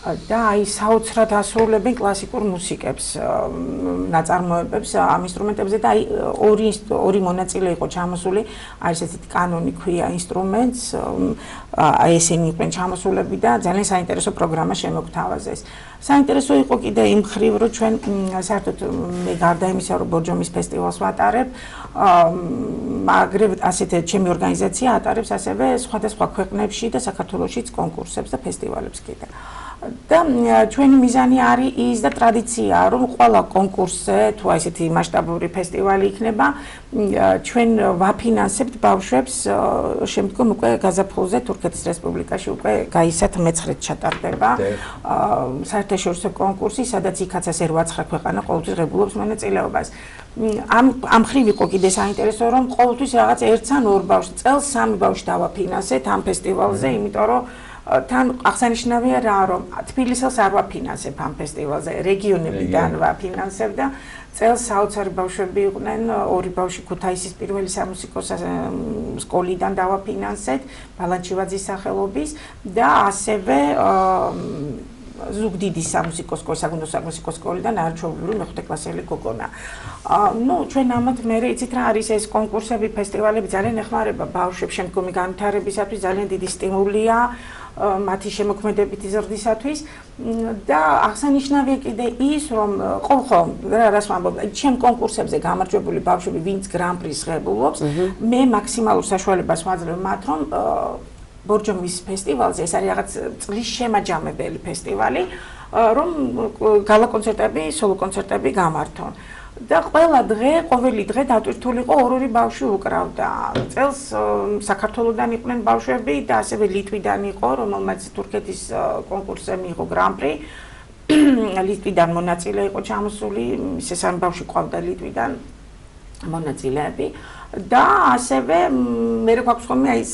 და აი საოცრად ასრულებენ კლასიკურ მუსიკებს, ნაწარმოებებს ამ ინსტრუმენტებზე და აი ორი მონაწილე იყო ჩამოსული, არის ესეთი კანონი ქვია ინსტრუმენტს, აი ესენი იყვნენ ჩამოსულები და ძალიან საინტერესო პროგრამა შემოგთავაზეს. საინტერესო იყო კიდე იმ მხრივ, რომ ჩვენ საერთოდ მე გარდა იმისა, რომ ბორჯომის ფესტივალს ვატარებ, მაგრამ ასეთ ჩემი ორგანიზაცია ატარებს ასევე სხვადასხვა ქვეყნებში და საქართველოშიც კონკურსებს და ფესტივალებს კიდე. და ჩვენი მიზანი არის ის და ტრადიციაა, რომ ყველა კონკურსზე თუ ესეთი მასშტაბური ფესტივალი იქნება, ჩვენ ვაფინანსებთ ბავშვებს შემდგომ უკვე გაზაფხულზე თურქეთის რესპუბლიკაში უკვე გაისათ მეცხრედ ჩატარდება საერთაშორისო კონკურსი, სადაც იქაც ასე 8-9 ქვეყანა ყოველთვის ღებულობს მონაწილეობას. ამ მხრივ იყო კიდე საინტერესო, რომ ყოველთვის რაღაც 1 ან 2 ბავშვი, წელს 3 ბავშვი დავაფინანსეთ ამ ფესტივალზე, იმიტომ რომ თან აღსანიშნავია რა, რომ თბილისელს არ ვაფინანსებ ამ ფესტივალზე, რეგიონებიდან ვაფინანსებ და წელს საოცარი ბავშვები იყვნენ, 2 ბავშვი ქუთაისის პირველი სამუსიკო სკოლიდან დავაფინანსეთ, ბალანჩივაძის სახელობის და ასევე ზუგდიდის სამუსიკო სკოლის, საგუნდო სამუსიკო სკოლიდან არჩეულური მეხუთე კლასელი გოგონა. ჩვენ ამათ მე იცით რა არის ეს კონკურსები, ფესტივალები ძალიან ეხმარება ბავშვებს შემდგომი განვითარებისათვის, ძალიან დიდი სტიმულია მათი შემოქმედებითი ზრდისათვის და აღსანიშნავია კიდე ის, რომ რას ვამბობ, ჩემ კონკურსებზე გამარჯვებული ბავშვები, ვინც გრან-პრის ღებულობს, მე მაქსიმალურ საშუალებას ვაძლევ მათ, რომ ბორჯომის ფესტივალზე ეს არის რაღაც წლის შემაჯამებელი ფესტივალი, რომ გალა კონცერტები, სოლო კონცერტები გამართონ. და ყოველი დღე დატვირთული იყო 2 ბავშვი უკრავდა. წელს საქართველოსდან იყვნენ ბავშვები და ასევე ლიტვიდან იყო, რომელმაც თურქეთის კონკურსზე მიიღო გრან-პრი. ლიტვიდან მონაწილე იყო ჩამოსული, ისე 3 ბავშვი ყავდა ლიტვიდან მონაწილეები და ასევე მე გვაქვს ხოლმე აი ეს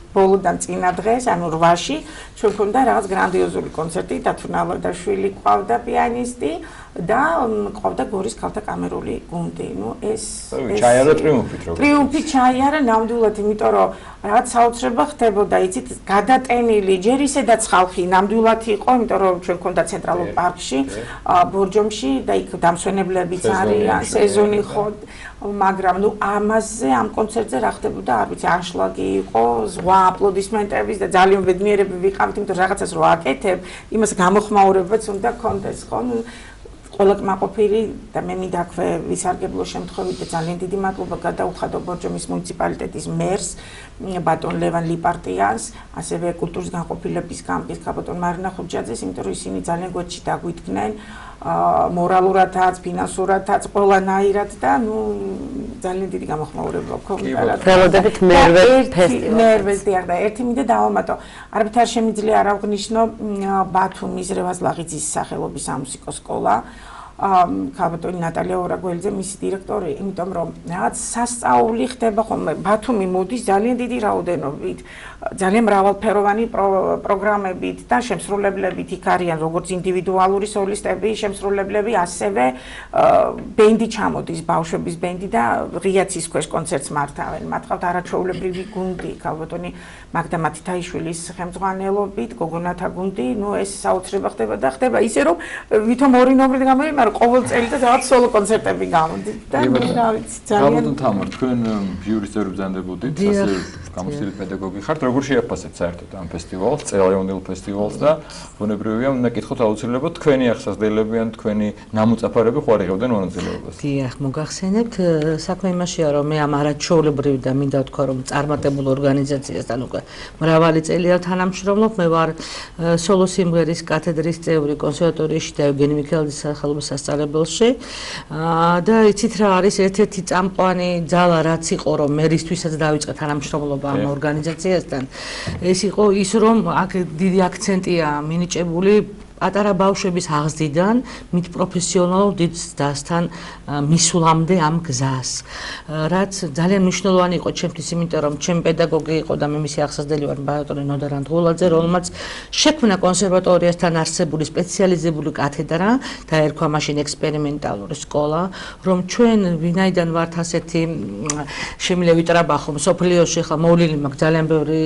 ბოლოდან წინა დღეს, ანუ 8-ში ჩვენ გვქონდა რაღაც გრანდიოზული კონცერტი, დათუნავარდაშვილი ყავდა პიანისტი და ყავდა გორის ქალთა კამერული გუნდი. ეს ჩაიარა ტრიუმფით როგორ? ტრიუმფი ჩაიარა ნამდვილად, იმიტომ რომ რაღაც საოცრება ხდებოდა, იცით, გადატენილი, ჯერ ისედაც ხალხი ნამდვილად იყო, იმიტომ რომ ჩვენ გვქონდა ცენტრალურ პარკში, ბორჯომში და იქ დამსვენებლებიც არიან, სეზონი ხო, მაგრამ ამაზე ამ კონცერტზე რა ხდებოდა, არ ვიცი, ანშლაგი იყო, ზღვა აპლოდისმენტების და ძალიან ბედნიერები ვიყავით, იმიტომ რომ რაღაცას რო აკეთებ, იმას გამოხმაურებაც უნდა გქონდეს, ხო? ყველა კმაყოფილი და მე მინდა აქვე ვისარგებლო შემთხვევით და ძალიან დიდი მადლობა გადაუხადო ბორჯომის მუნიციპალიტეტის მერს ბატონ ლევან ლიპარტიანს, ასევე კულტურის განყოფილების გამგეს ბატონ მარინა ხურჯაძეს, იმიტომ რომ ისინი ძალიან გვერდში დაგვითქმნენ მორალურადაც, ფინანსურადაც, ყველანაირად და ძალიან დიდი გამოხმაურება გქონდა. ველოდებით მერვე ფესტივალს. და ერთი მინდა დავამატო. არაფერ არ შემიძლია არ აღვნიშნო ბათუმის რევაზ-ლაღიძის სახელობის სამუსიკო სკოლა. ქალბატონი ნატალია ორაგველიძე მისი დირექტორი, იმიტომ რომ რაღაც სასწაული ხდება ხოლმე ბათუმი მოდის ძალიან დიდი რაოდენობით, ძალიან მრავალფეროვანი პროგრამებით და შემსრულებლებით იქ არიან როგორც ინდივიდუალური სოლისტები, შემსრულებლები, ასევე ბენდი ჩამოდის, ბავშვების ბენდი და ღიაცის ქვეშ კონცერტს მართავენ. მათ ყავთ არაჩვეულებრივი გუნდი, ქალბატონი მაგდა მათითაიშვილის ხელმძღვანელობით, გოგონათა გუნდი, ეს საოცრება ხდება და ხდება ისე რომ ვითომ ორი ნომრით გამოვიდა, ყოველ წელი და რაღაც სოლო კონცერტები გამოდით და რა ვიცი ძალიან ბატონ თამარ, თქვენ ჟიურის წევრები ბრძანდებოდით, ასე გამოცდილი პედაგოგი ხართ, როგორ შეაფასეთ საერთოდ ამ ფესტივალს, წელეონილ ფესტივალს და ბუნებრივია უნდა კითხოთ აუცილებლად თქვენი ახსასდელები ან თქვენი ნამუწაფარები ხო არ იღებდნენ მონაწილეობას? დიახ, მოგახსენებთ, საქმე იმაშია, რომ მე ამ არაჩვეულებრივი და მინდა ვთქვა, რომ წარმატებულ ორგანიზაციასთან უკვე მრავალი წელია თანამშრომლობ, მე ვარ სოლო სიმღერის კათედრის წევრი კონსერვატორიაში და ევგენი მიქელაძის სახელობის სასწავლებელში და იცით რა არის ერთ-ერთი წამყვანი ძალა რაც იყო რომ მერისთვისაც დავიწყე თანამშრომლობა ამ ორგანიზაციასთან. ეს იყო ის, რომ აქ დიდი აქცენტია მინიჭებული პატარა ბავშვების აღზრდიდან მით პროფესიონალურ დიდ ზრდასთან მისვლამდე ამ გზას. რაც ძალიან მნიშვნელოვანი იყო ჩემთვის, იმიტომ რომ ჩემი პედაგოგი იყო და მე მისი აღსაზრდელი ვარ ბატონი ნოდა რანდღულაძე, რომელმაც შექმნა კონსერვატორიასთან არსებული სპეციალიზებული კათედრა და ერქვა მაშინ ექსპერიმენტალური სკოლა, რომ ჩვენ ვინაიდან ვართ ასეთი შემიძლია ვიტრაბახო მსოფლიოში, ხა მოვლილი მაქვს ძალიან ბევრი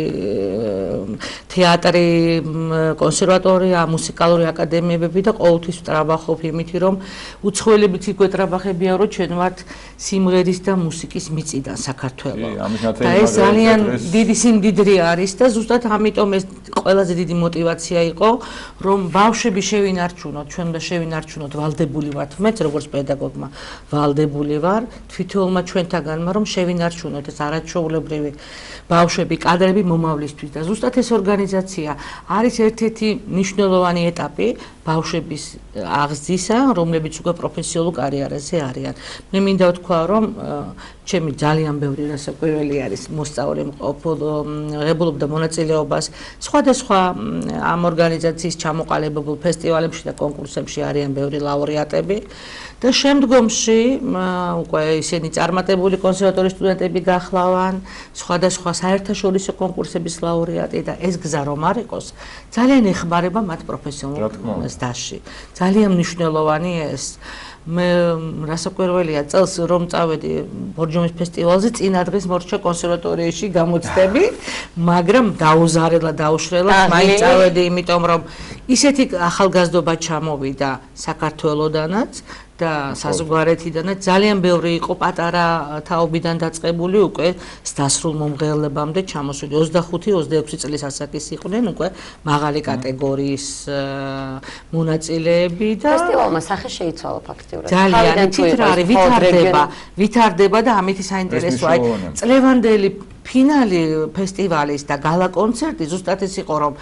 თეატრი, კონსერვატორია, მუსიკალური აკადემიები და ყოველთვის ვტრაბახობ იმითი, რომ უცხოელებით იგვეტრაბახებია, რომ ჩვენ ვართ სიმღერის და მუსიკის მიწიდან საქართველოს. და ეს ძალიან დიდი სიმდიდრე არის და ზუსტად ამიტომ ეს ყველაზე დიდი мотиваცია იყო, რომ ბავშვები შევინარჩუნოთ, ჩვენ და შევინარჩუნოთ ვალდებული ვართ, მეც როგორც პედაგოგმა ვალდებული ვარ თვითონმა ჩვენთაგანმა, რომ შევინარჩუნოთ ეს არაჩვეულებრივი ბავშვები, კადრები მომავლისთვის და ზუსტად ეს ორგანიზაცია არის ერთ-ერთი მნიშვნელოვანი ეტაპი ბავშვების აღზრდისა, რომლებიც უკვე პროფესიონალურ კარიერაზე არიან. მე მინდა ვთქვა, რომ ჩემი ძალიან ბევრი რასაკვირველი არის მოსწავლე ღებულობდა მონაწილეობას სხვადასხვა ამ ორგანიზაციის ჩამოყალიბებულ ფესტივალებში და კონკურსებში არიან ბევრი ლაურეატები და შემდგომში უკვე ისინი წარმატებული კონსერვატორიის სტუდენტები გახლავან, სხვადასხვა საერთაშორისო კონკურსების ლაურეატი და ეს გზა რომ არ იყოს, ძალიან ეხმარება მათ პროფესიონალურ ზრდაში. ძალიან მნიშვნელოვანი ეს. მე რასაკვირველია წელს რომ წავედი ბორჯომის ფესტივალზე წინა დღეს მორჩა კონსერვატორიაში გამოცდები, მაგრამ დაუზარელა დაუშრელა, მაინც წავედი, იმიტომ რომ ისეთი ახალგაზრდობა ჩამოვიდა საქართველოდანაც და საზღვარეთიდანაც ძალიან ბევრი იყო პატარა თაობიდან დაწყებული უკვე დასრულ მომღერლებამდე ჩამოსული 25-26 წლის ასაკის იყვნენ უკვე მაღალი კატეგორიის მონაწილეები და ფესტივალმა სახე შეიცვალა ფაქტიურად. ძალიან თითქოს არის ვითარდება და ამითი საინტერესოა წლევანდელი ფინალი ფესტივალის და გალა კონცერტი ზუსტად ეს იყო რომ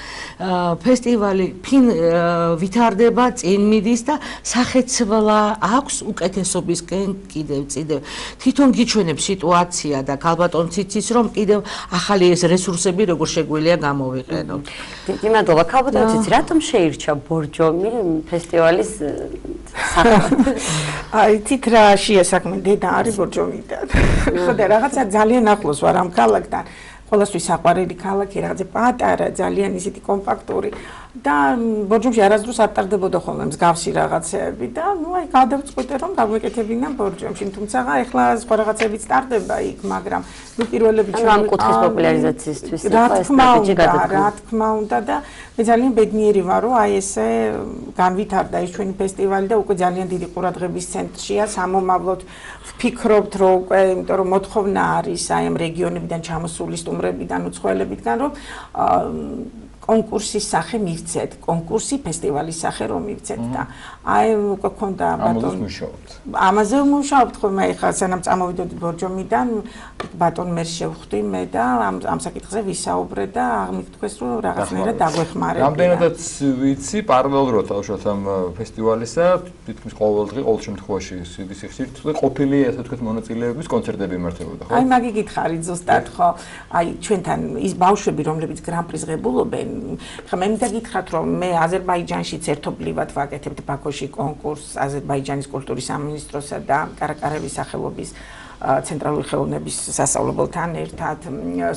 ფესტივალი ვითარდება, წინ მიდის და სახეცვლა აქვს უკეთესობისკენ კიდევ თვითონ გიჩვენებს სიტუაცია და ქალბატონ ციცის რომ კიდევ ახალი ეს რესურსები როგორ შეგვიძლია გამოვიყენოთ. დიდი მადლობა ქალბატონ ციცი, რატომ შეირჩა ბორჯომი ფესტივალის სახელად? აი თითრა შეასაქმე დედა არის ბორჯომიდან. ხო და რაღაცა ძალიან ახლოს ვარ ამ ქალაქთან. ყველასთვის საყვარელი ქალაქი, რაღაცა პატარა, ძალიან ისეთი კომპაქტური და ბორჯომში არასდროს არ ტარდებოდა ხოლმე მსგავსი რაღაცეები და ნუ აი გადავწყვიტე რომ გავეკეთებინა ბორჯომში, თუმცა ახლა სხვა რაღაცებიც ტარდება იქ, მაგრამ ნუ პირველები ჩვენ ამ კუთხის პოპულარიზაციისთვის რა თქმა უნდა და მე ძალიან ბედნიერი ვარ რომ აი ესე განვითარდა ეს ჩვენი ფესტივალი და უკვე ძალიან დიდი ყურადღების ცენტრშია სამომავლოდ ვფიქრობთ რომ უკვე იმიტომ რომ მოთხოვნა არის აი ამ რეგიონებიდან ჩამოსული სტუმრებიდან უცხოელებიდან რომ კონკურსის სახე მივცეთ, კონკურსი ფესტივალის სახე რომ მივცეთ და აი უკვე ქონდა ბატონ ამაზე ვმუშაობთ ხოლმე ახლა სანამ წამოვიდოდი ბორჯომიდან ბატონ მერს შევხვდი მე და ამ საკითხზე ვისაუბრე და აღმითქვეს რომ რაღაცნაირად დაგვეხმარებია. რამდენადაც ვიცი პარალელურად თავშოთ ამ ფესტივალისა თითქმის ყოველ დღე ყოველ შემთხვევაში სიძისიხსით ყოფილი ასე ვთქვათ მონაწილეების კონცერტები იმართებოდა ხო? აი მაგი გითხარით ზუსტად ხო? აი ჩვენთან ის ბავშვები რომლებიც გრან-პრის ღებულობენ ხა მე მინდა გითხრათ რომ მე აზერბაიჯანშიც ერთობლივად ვაკეთებთ ბაქოში კონკურსს აზერბაიჯანის კულტურის სამინისტროსა და კარაკარების სახელობის ცენტრალური ხელოვნების სასწავლებელთან ერთად,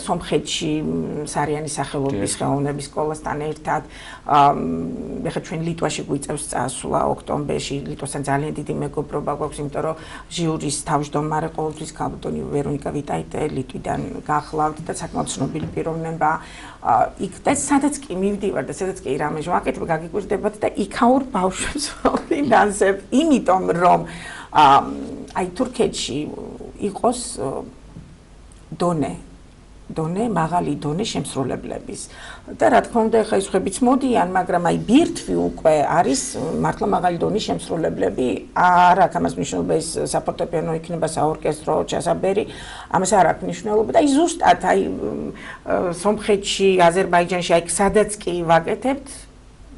სომხეთში სარიანის სახელობის ხელოვნების სკოლასთან ერთად, ეხლა ჩვენ ლიტვაში გვიწევს წასვლა ოქტომბერში, ლიტვასთან ძალიან დიდი მეგობრობა გვაქვს, იმიტომ რომ ჟიურის თავმჯდომარე ყოველთვის ქალბატონი ვერონიკა ვიტაიტე ლიტვიდან გახლავთ და საკმაოდ ცნობილი პიროვნება. იქ და სადაც კი მივდივარ და სადაც კი რამე ვაკეთებ, გაგიკვირდებათ და იქაურ ბავშვებს ვფინანსებ, იმიტომ რომ აი თურქეთში იყოს დონე, მაღალი დონე შემსრულებლების. და რა თქმა უნდა, ახლა ის ხებიც მოდიან, მაგრამ აი ბირთვი უკვე არის მართლა მაღალი დონის შემსრულებლები. არ აქვს ამას მნიშვნელობა ის საფორტეპიანო იქნება, საორკესტრო, ჩასაბერი, ამას არ აქვს მნიშვნელობა და აი ზუსტად აი სომხეთში, აზერბაიჯანში, აი სადაც კი ვაკეთებთ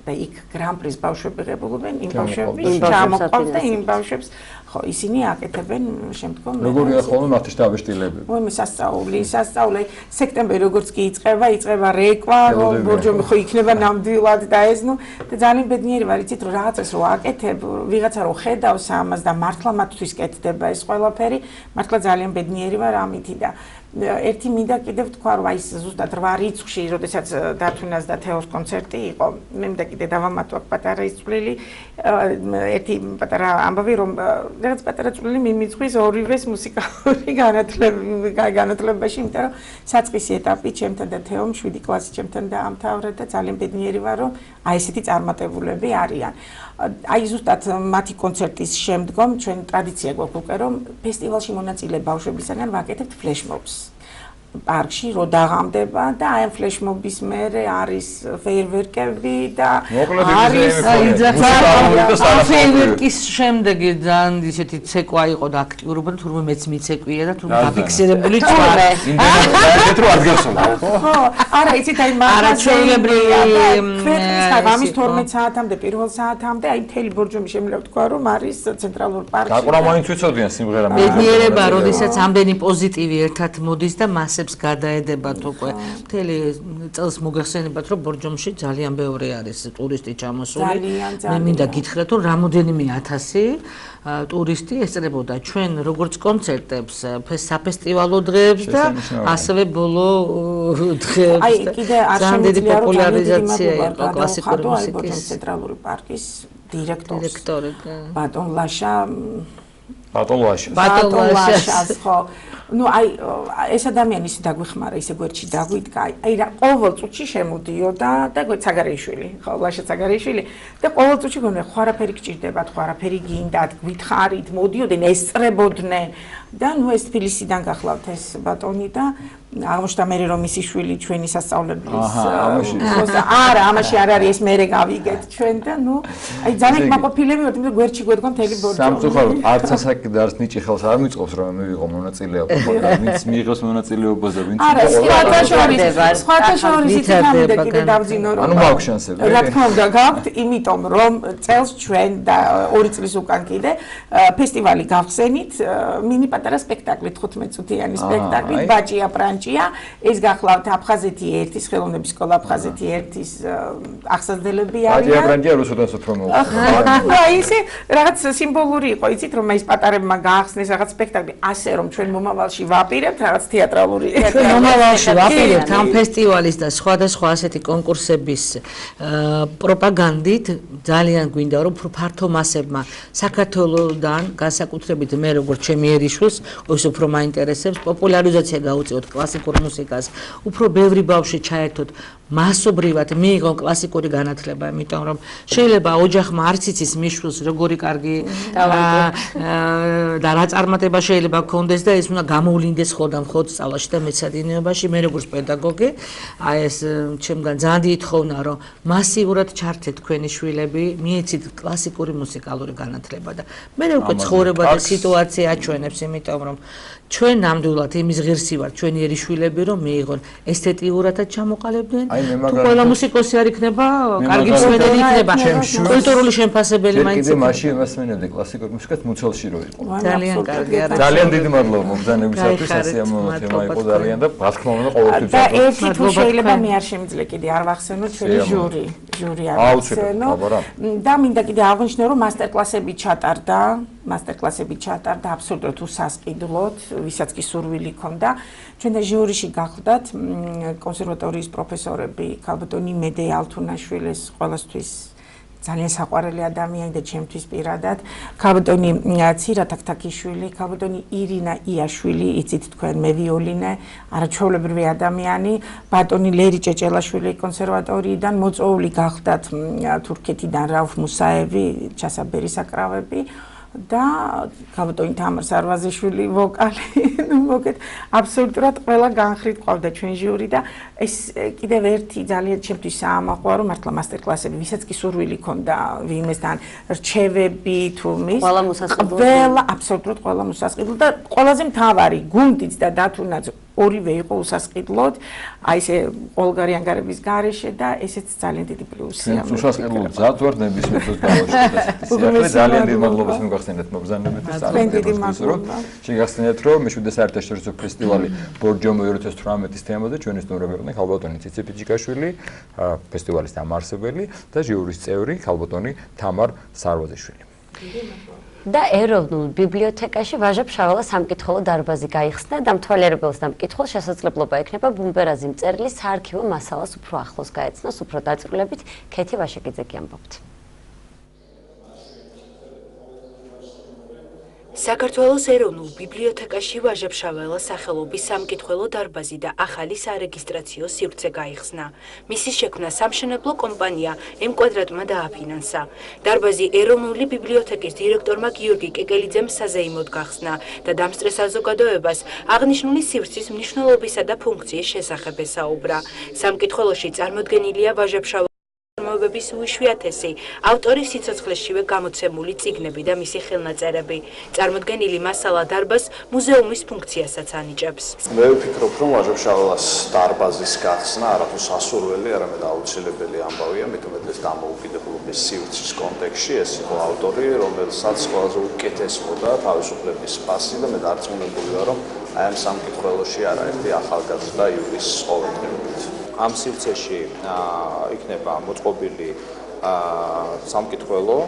და იქ გრან-პრის ბავშვები ღებულობენ, იმ ბავშვებს ჩამოყავთ და იმ ბავშვებს ხო, ისინი აკეთებენ შემდგომ როგორია ხოლმე მათი შტაბ-შტილები? ой, სასწაული, სექტემბერი როგორც კი იწყება რეკვა, რომ ბორჯომი ხო იქნება ნამდვილად და ეს, ნუ და ძალიან ბედნიერი ვარ, იცით, რომ რაღაცას რო აკეთებ, ვიღაცა რო ხედავს ამას და მართლა მათთვის კეთდება ეს ყველაფერი, მართლა ძალიან ბედნიერი ვარ ამითი და ერთი მინდა კიდევ თქვა, რომ აი ზუსტად 8 რიცხვში, როდესაც დათუნას და თეოს კონცერტი იყო, მე მინდა კიდე დავამატო პატარა ის წვლილი, ერთი პატარა ამბავი, რომ რაღაც პატარა წვლილი მიმიძღვის ორივეს მუსიკალური განათლებაში, იმიტომ რომ საწყისი ეტაპი ჩემთან და თეომ 7 კლასი ჩემთან დაამთავრა და ძალიან ბედნიერი ვარ, რომ აი ესეთი წარმატებულები არიან. აი ზუსტად მათი კონცერტის შემდგომ ჩვენ ტრადიცია გვაქვს უკვე, რომ ფესტივალში მონაწილე ბავშვებისგან ვაკეთებთ ფლეშმობს. პარკში რო დაღამდება და აი ამ ფლეშმობის მერე არის ფეიერვერკები და არის ფეიერვერკის შემდეგი ძალიან ისეთი ცეკვა იყო და აქტიურობა და თურმე მეც მიცეკვია და თურმე დაფიქსირებული ვარ. იმდენად რო ადგასონა. ხო, არა იცით აი არაჩვეულებრივი ამის 12 საათამდე პირველ საათამდე აი მთელი ბორჯომი შემიძლია ვთქვა რომ არის ცენტრალურ პარკში. დაკვრა მაინც ვიცოდიან სიმღერა. ბედნიერება, როდესაც ამდენი პოზიტივი ერთად მოდის და მასებს გადაედებათ უკვე. მთელი წელს მოგეხსენებათ, რომ ბორჯომში ძალიან ბევრი არის ტურისტი ჩამოსული. მე მინდა გითხრათ, რომ რამოდენიმე ათასი ტურისტი ესწრებოდა ჩვენ როგორც კონცერტებს, საფესტივალო დღეებს და ასევე ბოლო დღეებს. აი კიდე არ შემიძლია რომ პოპულარიზაცია იყო კლასიკური მუსიკის ცენტრალური პარკის დირექტორი ბატონ ლაშა ბატონ ლაშას ხო ну აი ეს ადამიანი ისე დაგვეხმარა ისე გვერდში დაგვიდგა აი რა ყოველ წუთში შემოდიოდა და საგარეიშვილი ხო ლაშა საგარეიშვილი და ყოველ წუთში გონე ხო არაფერი გჭირდებათ ხო არაფერი გინდათ გითხარით მოდიოდნენ ესწრებოდნენ და ნუ ეს თბილისიდან გახლავთ ეს ბატონი და აღმოჩნდა მე რომ ისი შვილი ჩვენი სასწავლებლის არა ამაში არ არის ეს მე გავიგეთ ჩვენ და ნუ აი ძალიან კმაყოფილები ვართ იმიტომ გვერდში გვედგა მთელი ბორჯომი სამწუხაროდ არც ასაკი და არც ნიჭი ხელს არ მიწყობს რომ მე ვიყო მონაწილეობა ვინც მიიღოს მონაწილეობაზე ვინც სხვათა შორის იცით ამდა კიდე დავძინო რომ ანუ მაქვს შანსები რა თქმა უნდა გაქვთ იმიტომ რომ წელს ჩვენ და 2 წლის უკან კიდე ფესტივალი გავხსენით მინი პატარა სპექტაკლი 15 წუთიანი სპექტაკლი ბაჭია პრანჭია ეს გახლავთ აფხაზეთი 1-ის ხელოვნების სკოლა აფხაზეთი 1-ის აღსაძლებელები არიან ბაჭია პრანჭია რუსუდანს უფრო მოუხდა ისე რაღაც სიმბოლური იყო იცით რომ ეს პატარებმა გაახსნეს რაღაც სპექტაკლი ასე რომ ჩვენ მომავალში ვაპირებთ რაღაც თეატრალური მომავალში ვაპირებთ ამ ფესტივალის და სხვადასხვა ასეთი კონკურსების პროპაგანდით ძალიან გვინდა რომ ფართო მასებმა საქართველოსდან განსაკუთრებით მე როგორც ჩემი ერიშვილს ოს უფრო მაინტერესებს პოპულარიზაცია გაუწიოთ კლასიკურ მუსიკას უფრო ბევრი ბავშვი ჩაერთოთ მასობრივად მიიღონ კლასიკური განათლება იმიტომ რომ შეიძლება ოჯახმა არც იცის მიშვილს როგორი კარგი და რა წარმატება შეიძლება გქონდეს და ეს უნდა გამოვლინდეს ხოლმე სწავლაში და მეცადინეობაში მე როგორც პედაგოგი აი ეს ჩემგან ძალიან დიდი თხოვნა რომ მასიურად ჩართეთ თქვენი შვილები მიეცით კლასიკური მუსიკალური განათლება და მე უკვე ცხოვრება და სიტუაცია აჩვენებს იმიტომ რომ ჩვენ ნამდვილად იმის ღირსი ვართ ჩვენი ერიშვილები რომ მიიღონ ესთეტიურადაც ჩამოყალიბდნენ თუ ყველა მუსიკოსი არ იქნება კარგი მსმენელი იქნება კულტურული შემფასებელი მაინც კიდე მაშინ მასმენებდი კლასიკურ მუსიკას მუცელში რო იყო ძალიან კარგი არის ძალიან დიდი მადლობა მოგზაურობისათვის სასიამოვნო თემა იყო ძალიან და რა თქმა უნდა ყოველთვის და ერთი თუ შეიძლება მე არ შემიძლია კიდე არ ვახსენო ჩვენი ჟური არ ვახსენო და მინდა კიდე აღვნიშნო რომ მასტერკლასები ჩატარდა აბსოლუტურად უსასყიდლოდ ვისაც კი სურვილი ჰქონდა ჩვენ და ჟიურიში გახლდათ კონსერვატორიის პროფესორები ქალბატონი მედე ალთუნაშვილი ყველასთვის ძალიან საყვარელი ადამიანი და ჩემთვის პირადად ქალბატონი ცირა თაქთაქიშვილი ქალბატონი ირინა იაშვილი იცით თქვენ მე ვიოლინე არაჩვეულებრივი ადამიანი ბატონი ლერი ჭეჭელაშვილი კონსერვატორიიდან მოწვეული გახლდათ თურქეთიდან რაუφ მუსაევი ჩასაბერი საკრავები და ქალბატონი თამარ სარვაზიშვილი ვოკალი მოგეთ აბსოლუტურად ყველა განხრით ყავდა ჩვენ ჟიური და ეს კიდევ ერთი ძალიან ჩემთვის საამაყოა რომ მართლა მასტერკლასები ვისაც კი სურვილი ქონდა ვინმესთან რჩევები თუ მის ყველა აბსოლუტურად ყველა მოსასყიდლო და ყველაზე მთავარი გუნდიც და დათუნაც ორივე იყო უსასყიდლოდ, აი ესე ყველგარი ანგარების გარეშე და ესეც ძალიან დიდი პლუსია. უსასყიდლოდ მზად ვარ ნებისმიერ დროს გავაშორდა. ძალიან დიდი მადლობა მოგახსენეთ მოგზაურობთ საპატრიარქოს რომ შეგახსენეთ რომ მე-7 საერთაშორისო ფესტივალი ბორჯომო 2018-ის თემაზე ჩვენი სტუმრები იყვნენ ხალბატონი ციცი პიჭიკაშვილი, ფესტივალის დამაარსებელი და ჟიურის წევრი ხალბატონი თამარ სარვაზიშვილი. და ეროვნულ ბიბლიოთეკაში ვაჟა-ფშაველა სამკითხველო დარბაზი გაიხსნა და მთვალიერებელს და მკითხველს შესაძლებლობა ექნება ბუმბერაზი მწერლის საარქივო მასალას უფრო ახლოს გაეცნოს, უფრო დაწვრილებით ქეთი ვაშაკიძე ამბობთ. საქართველოს ეროვნულ ბიბლიოთეკაში ვაჟა-ფშაველას სახელობის სამკითხველო დარბაზი და ახალი სარეგისტრაციო სივრცე გაიხსნა. მისი შექმნა სამშენებლო კომპანია M-კვადრატმა დააფინანსა. დარბაზი ეროვნული ბიბლიოთეკის დირექტორმა გიორგი კეკელიძემ საზეიმოდ გახსნა და დამსწრე საზოგადოებას აღნიშნული სივრცის მნიშვნელობისა და ფუნქციის შესახებ ესაუბრა. სამკითხველოში წარმოდგენილია ვაჟა-ფშაველას მობების უიშვიათესი ავტორის სიცოცხლეშივე გამოცემული წიგნები და მისი ხელნაწერები. წარმოდგენილი მასალა დარბაზს მუზეუმის ფუნქციასაც ანიჭებს. მე ვფიქრობ, რომ ვაჟა-ფშაველას დარბაზის გახსნა არათუ სასურველი, არამედ აუცილებელი ამბავია, მით უმეტეს დამოუკიდებლობის სივრცის კონტექსტში. ეს იყო ავტორი, რომელსაც ყველაზე უკეთეს მოდა თავისუფლების პასი და მე დარწმუნებული ვარ, რომ აი ამ სამკითხველოში არაერთი ახალგაზრდა იურისტს ყოველდღიურად. ამ სივრცეში იქნება მოწყობილი სამკითხველო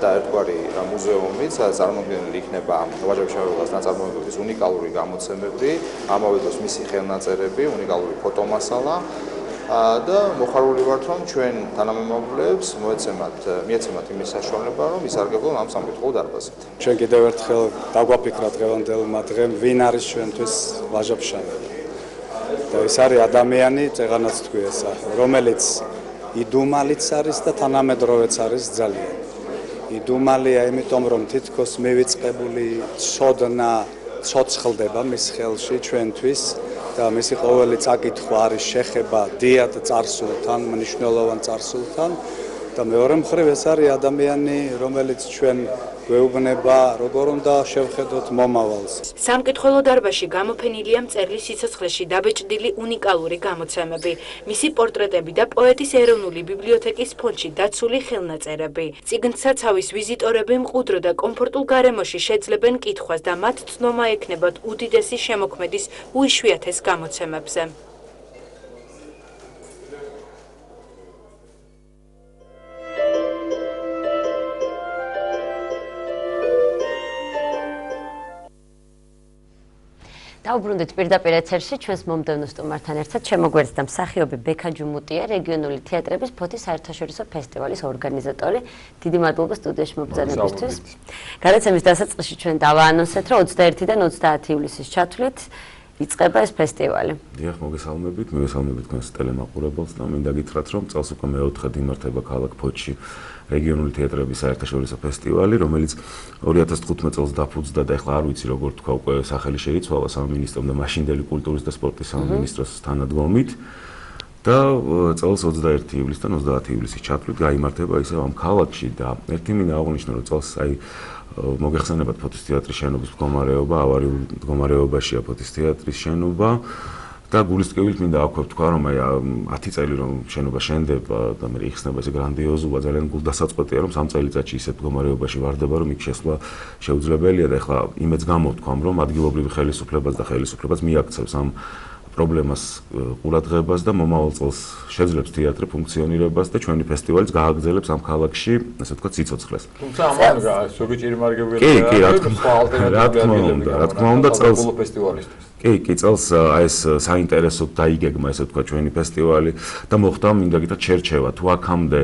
და ერთგვარი მუზეუმიც, წარმოდგენილი იქნება ვაჟა-ფშაველას ნაწარმოებების უნიკალური გამოცემები, ამავე დროს მისი ხელნაწერები, უნიკალური ფოტომასალა და მოხარული ვართ, რომ ჩვენ თანამემამულეებს მიეცემათ იმის საშუალება, რომ ისარგებლონ ამ სამკითხველო დარბაზით. ჩვენ კიდევ ერთხელ დაგვაფიქრა დღევანდელმა დღემ, ვინ არის ჩვენთვის ვაჟა-ფშაველა. და ეს არის ადამიანი, წეღანაც თქვი ესა, რომელიც იდუმალიც არის და თანამედროვეც არის ძალიან. იდუმალია, იმიტომ რომ თითქოს მივიწყებული ცოდნა ცოცხლდება მის ხელში ჩვენთვის და მისი ყოველი წაკითხვა არის შეხება დიად წარსულთან, მნიშვნელოვან წარსულთან და მეორე მხრივ ეს არის ადამიანი, რომელიც ჩვენ გვეუბნება, როგორ უნდა შევხედოთ მომავალს. სამკითხველო დარბაზში გამოფენილია მწერლის სიცოცხლეში დაბეჭდილი უნიკალური გამოცემები, მისი პორტრეტები და პოეტის ეროვნული ბიბლიოთეკის ფონდში დაცული ხელნაწერები. წიგნსაცავის ვიზიტორები მყუდრო და კომფორტულ გარემოში შეძლებენ კითხვას და მათ ცნობა ექნებათ უდიდესი შემოქმედის უიშვიათეს გამოცემებზე. დავბრუნდით პირდაპირ ეთერში ჩვენს მომდევნო სტუმართან ერთად შემოგვერდს და მსახიობი ბექა ჯუმუტია, რეგიონული თეატრების ფოთის საერთაშორისო ფესტივალის ორგანიზატორი. დიდი მადლობა სტუდიაში მობრძანებისთვის. გადაცემის დასაწყისში ჩვენ დავაანონსეთ, რომ 21-დან 30 ივლისის ჩათვლით იწყება ეს ფესტივალი. დიახ, მოგესალმებით თქვენს ტელემაყურებელს და მინდა გითხრათ, რომ წელს უკვე მეოთხედ იმართება ქალაქ ფოთში რეგიონული თეატრების საერთაშორისო ფესტივალი, რომელიც 2015 წელს დაფუძნდა და ეხლა არ ვიცი როგორ თქვა, უკვე სახელი შეიცვალა სამინისტრომ და მაშინდელი კულტურის და სპორტის სამინისტროს თანადგომით. და წელს 21 ივლისიდან 30 ივლისის ჩათვლით გაიმართება ისევ ამ ქალაქში და ერთი მინდა აღვნიშნო, რომ წელს აი მოგეხსენებათ ფოთის თეატრის შენობის მდგომარეობა, ავარიულ მდგომარეობაშია ფოთის თეატრის შენობა. და გულისწყევით მინდა აქვე ვთქვა, რომ აი 10 წელი რომ შენობა შენდება და მე იხსნება ესე გრანდიოზობა, ძალიან გულდასაწყვეტია, რომ 3 წელიწადში ისეთ მდგომარეობაში ვარდება, რომ იქ შესვლა შეუძლებელია და ეხლა იმედს გამოვთქვამ, რომ ადგილობრივი ხელისუფლებას მიაქცევს ამ პრობლემას ყურადღებას და მომავალ წელს შეძლებს თეატრი ფუნქციონირებას და ჩვენი ფესტივალიც გააგრძელებს ამ ქალაქში, ასე ვთქვათ, სიცოცხლეს. თუმცა ამან ზოგიერთი მარგებია. კი, რა თქმა უნდა, წელს ფესტივალისთვის. კი, წელს ეს საინტერესოდ დაიგეგმა, ესე ვთქვათ, ჩვენი ფესტივალი და მოხდა, მინდა გითხრათ, შერჩევა. თუ აქამდე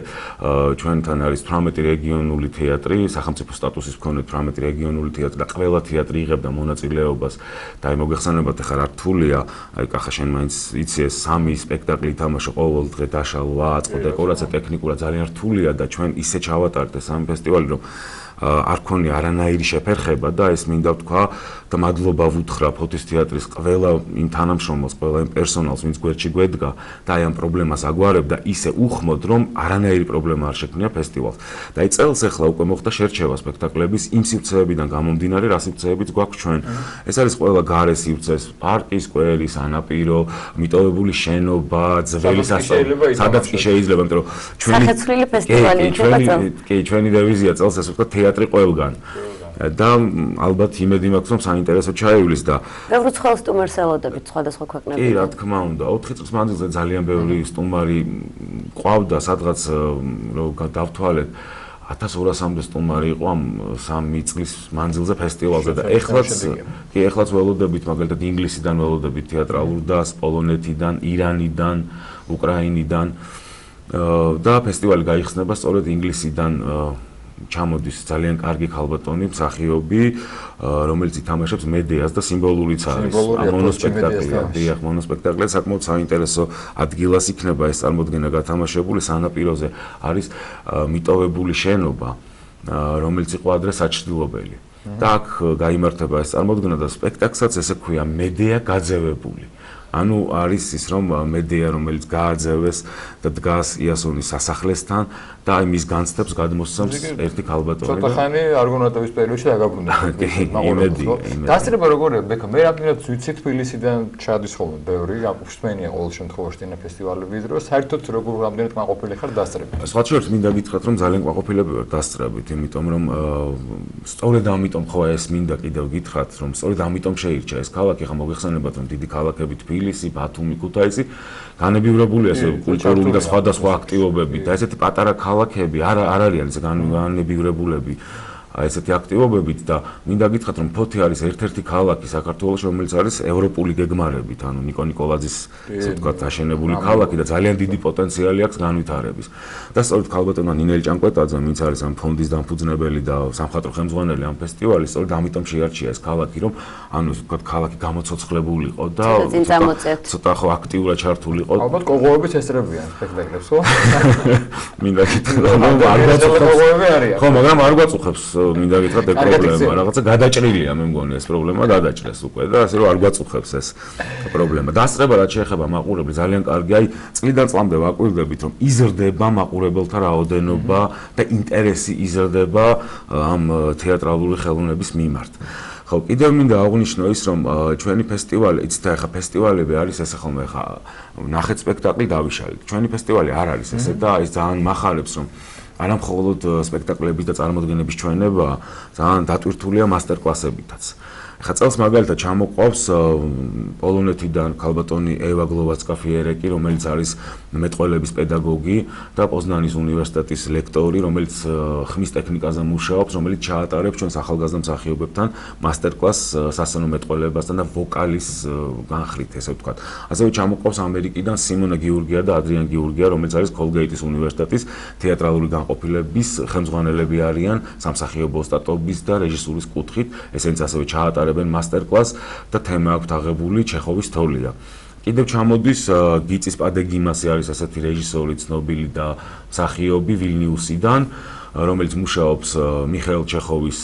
ჩვენთან არის 18 რეგიონული თეატრი, სახელმწიფო სტატუსის მქონე 18 რეგიონული თეატრი და ყველა თეატრი იღებდა მონაწილეობას და აი მოგეხსენებათ, ახლა რა რთულია, აი კახა შენ მაინც იცი ეს 3 სპექტაკლი თამაშო ყოველ დღე დაშალვა, აწყო დეკორაცია, ტექნიკურად ძალიან რთულია და ჩვენ ისე ჩავატარეთ ეს სამი ფესტივალი, რომ არ ქონია არანაირი შეფერხება და ეს მინდა ვთქვა, და მადლობა ვუთხრა ფოთის თეატრის ყველა იმ თანამშრომელს, ყველა იმ პერსონალს, ვინც გვერდში გვედგა და აი ამ პრობლემას აგვარებდა, ისე უხმოდ, რომ არანაირი პრობლემა არ შექმნია ფესტივალს. და აი წელს ახლა უკვე მოხდა შერჩევა სპექტაკლების იმ სივრცეებიდან გამომდინარე, რა სივრცეებიც გვაქვს ჩვენ. ეს არის ყველა გარე სივრცე, პარკი, სკვერი, სანაპირო, მიტოვებული შენობა, ძველი სასწავლებელი, სადაც კი შეიძლება, იმიტომ რომ სახეცვლილი ფესტივალი იქნება. კი, ჩვენი დევიზია წელს ეს ვთქვა თეატრი ყველგან. და ალბათ იმედი მაქვს რომ საინტერესო ჩაივლის და ბევრი ცხოველ სტუმარს ელოდებით სხვადასხვა ქვეყნებიდან. კი, რა თქმა უნდა, 4 წლის მანძილზე ძალიან ბევრი სტუმარი ყავდა, სადღაც რომ დავთვალეთ 1200-მდე სტუმარი იყო ამ 3 წლის მანძილზე ფესტივალზე და ეხლაც ველოდებით მაგალითად ინგლისიდან ველოდებით თეატრალურ დასს, პოლონეთიდან, ირანიდან, უკრაინიდან და ფესტივალი გაიხსნება სწორედ ინგლისიდან ჩამოდის ძალიან კარგი ქალბატონი, მსახიობი, რომელიც ითამაშებს მედეას და სიმბოლურიც არის. მონოსპექტაკლი საკმაოდ საინტერესო ადგილას იქნება ეს წარმოდგენა გათამაშებული, სანაპიროზე არის მიტოვებული შენობა, რომელიც იყო ადრე საჩრდილობელი. და აქ გაიმართება ეს წარმოდგენა და სპექტაკლსაც ესე ქვია მედეა გაძევებული. ანუ არის ის რომ მედეა რომელიც გააძევეს და დგას იასონის სასახლესთან და აი მის განცდებს გადმოსცემს ერთი ქალბატონი. ცოტა ხანი არგონატოვის პერიოდში დაგაბრუნდა. დასწრება როგორია? ბექა, მე რადგანაც ვიცი თბილისიდან ჩადის ხოლმე ბევრი, აკუშთმენია ყოველ შემთხვევაში ტენა ფესტივალების დროს, საერთოდ როგორ რამდენად კმაყოფილი ხარ დასწრებით? სხვა შორის მინდა გითხრათ რომ ძალიან კმაყოფილები ვარ დასწრებით, იმიტომ რომ სწორედ ამიტომ ხო ეს მინდა კიდევ გითხრათ რომ სწორედ ამიტომ შეირჩა ეს ქალაქი, ხა მოგეხსენებათ რომ დიდი ქალაქები თბილისი, ბათუმი, ქუთაისი განებივრებულია ეს კულტურული და სხვადასხვა აქტივობებით და ესეთი პატარა ქალაქები არ არიან ეს განებივრებულები ესეთი აქტივობებით და მინდა გითხრათ რომ ფოთი არის ერთ-ერთი ქალაქი საქართველოში რომელიც არის ევროპული გეგმარებით ანუ ნიკო ნიკოლაძის ესე ვთქვათ აშენებული ქალაქი და ძალიან დიდი პოტენციალი აქვს განვითარების და სწორედ ქალბატონმა ნინელი ჭანკვეტაძე ვინც არის ამ ფონდის დამფუძნებელი და სამხატვრო ხელმძღვანელი ამ ფესტივალის სწორედ ამიტომ შეარჩია ეს ქალაქი რომ ანუ ესე ვთქვათ ქალაქი გამოცოცხლებულიყო და ცოტა ხო აქტიურად ჩართულიყო ალბათ კოღოებიც ესწრებიან სპექტაკლებს ხო მინდა გითხრათ რომ არ გვაწუხებს ხო მაგრამ არ გვაწუხებს მინდა გითხრათ ეს პრობლემა რაღაცა გადაჭრილია მე მგონი ეს პრობლემა გადაჭრეს უკვე და ასე რომ არ გვაწუხებს ეს პრობლემა დასწრება რაც შეეხება მაყურებელს ძალიან კარგი აი წლიდან წლამდე ვაკვირდებით რომ იზრდება მაყურებელთა რაოდენობა და ინტერესი იზრდება ამ თეატრალური ხელოვნების მიმართ ხო კიდევ მინდა აღვნიშნო ის რომ ჩვენი ფესტივალი იცით ახლა ფესტივალები არის ესე ხოლმე ახლა ნახეთ სპექტაკლი დავიშალეთ ჩვენი ფესტივალი არ არის ესე და ის ძალიან მახარებს რომ არა მხოლოდ სპექტაკლების და წარმოდგენების ჩვენება ძალიან დატვირთულია მასტერკლასებითაც. ხა წელს მაგალითად ჩამოყვავს პოლონეთიდან ქალბატონი ევა გლოვაცკა-ფიერეკი, რომელიც არის მეტყველების პედაგოგი და პოზნანის უნივერსიტეტის ლექტორი, რომელიც ხმის ტექნიკაზე მუშაობს, რომელიც ჩაატარებს ჩვენს ახალგაზრდა მსახიობებთან მასტერკლასს სასცენო მეტყველებასთან და ვოკალის განხრით, ესე ვთქვათ. ასევე ჩამოყვავს ამერიკიდან სიმონა გიურგია და ადრიან გიურგია, რომელიც არის კოლგეიტის უნივერსიტეტის თეატრალური განყოფილების ხელმძღვანელები არიან სამსახიობო ოსტატობის და რეჟისურის კუთხით, ესენიც ასევე ჩაატარებენ მასტერკლასს და თემა აქვს აღებული ჩეხოვის თოლია. კიდევ ჩამოდის გიწის პადეგიმასი არის ასეთი რეჟისორი ცნობილი და მსახიობი ვილნიუსიდან, რომელიც მუშაობს მიხეილ ჩეხოვის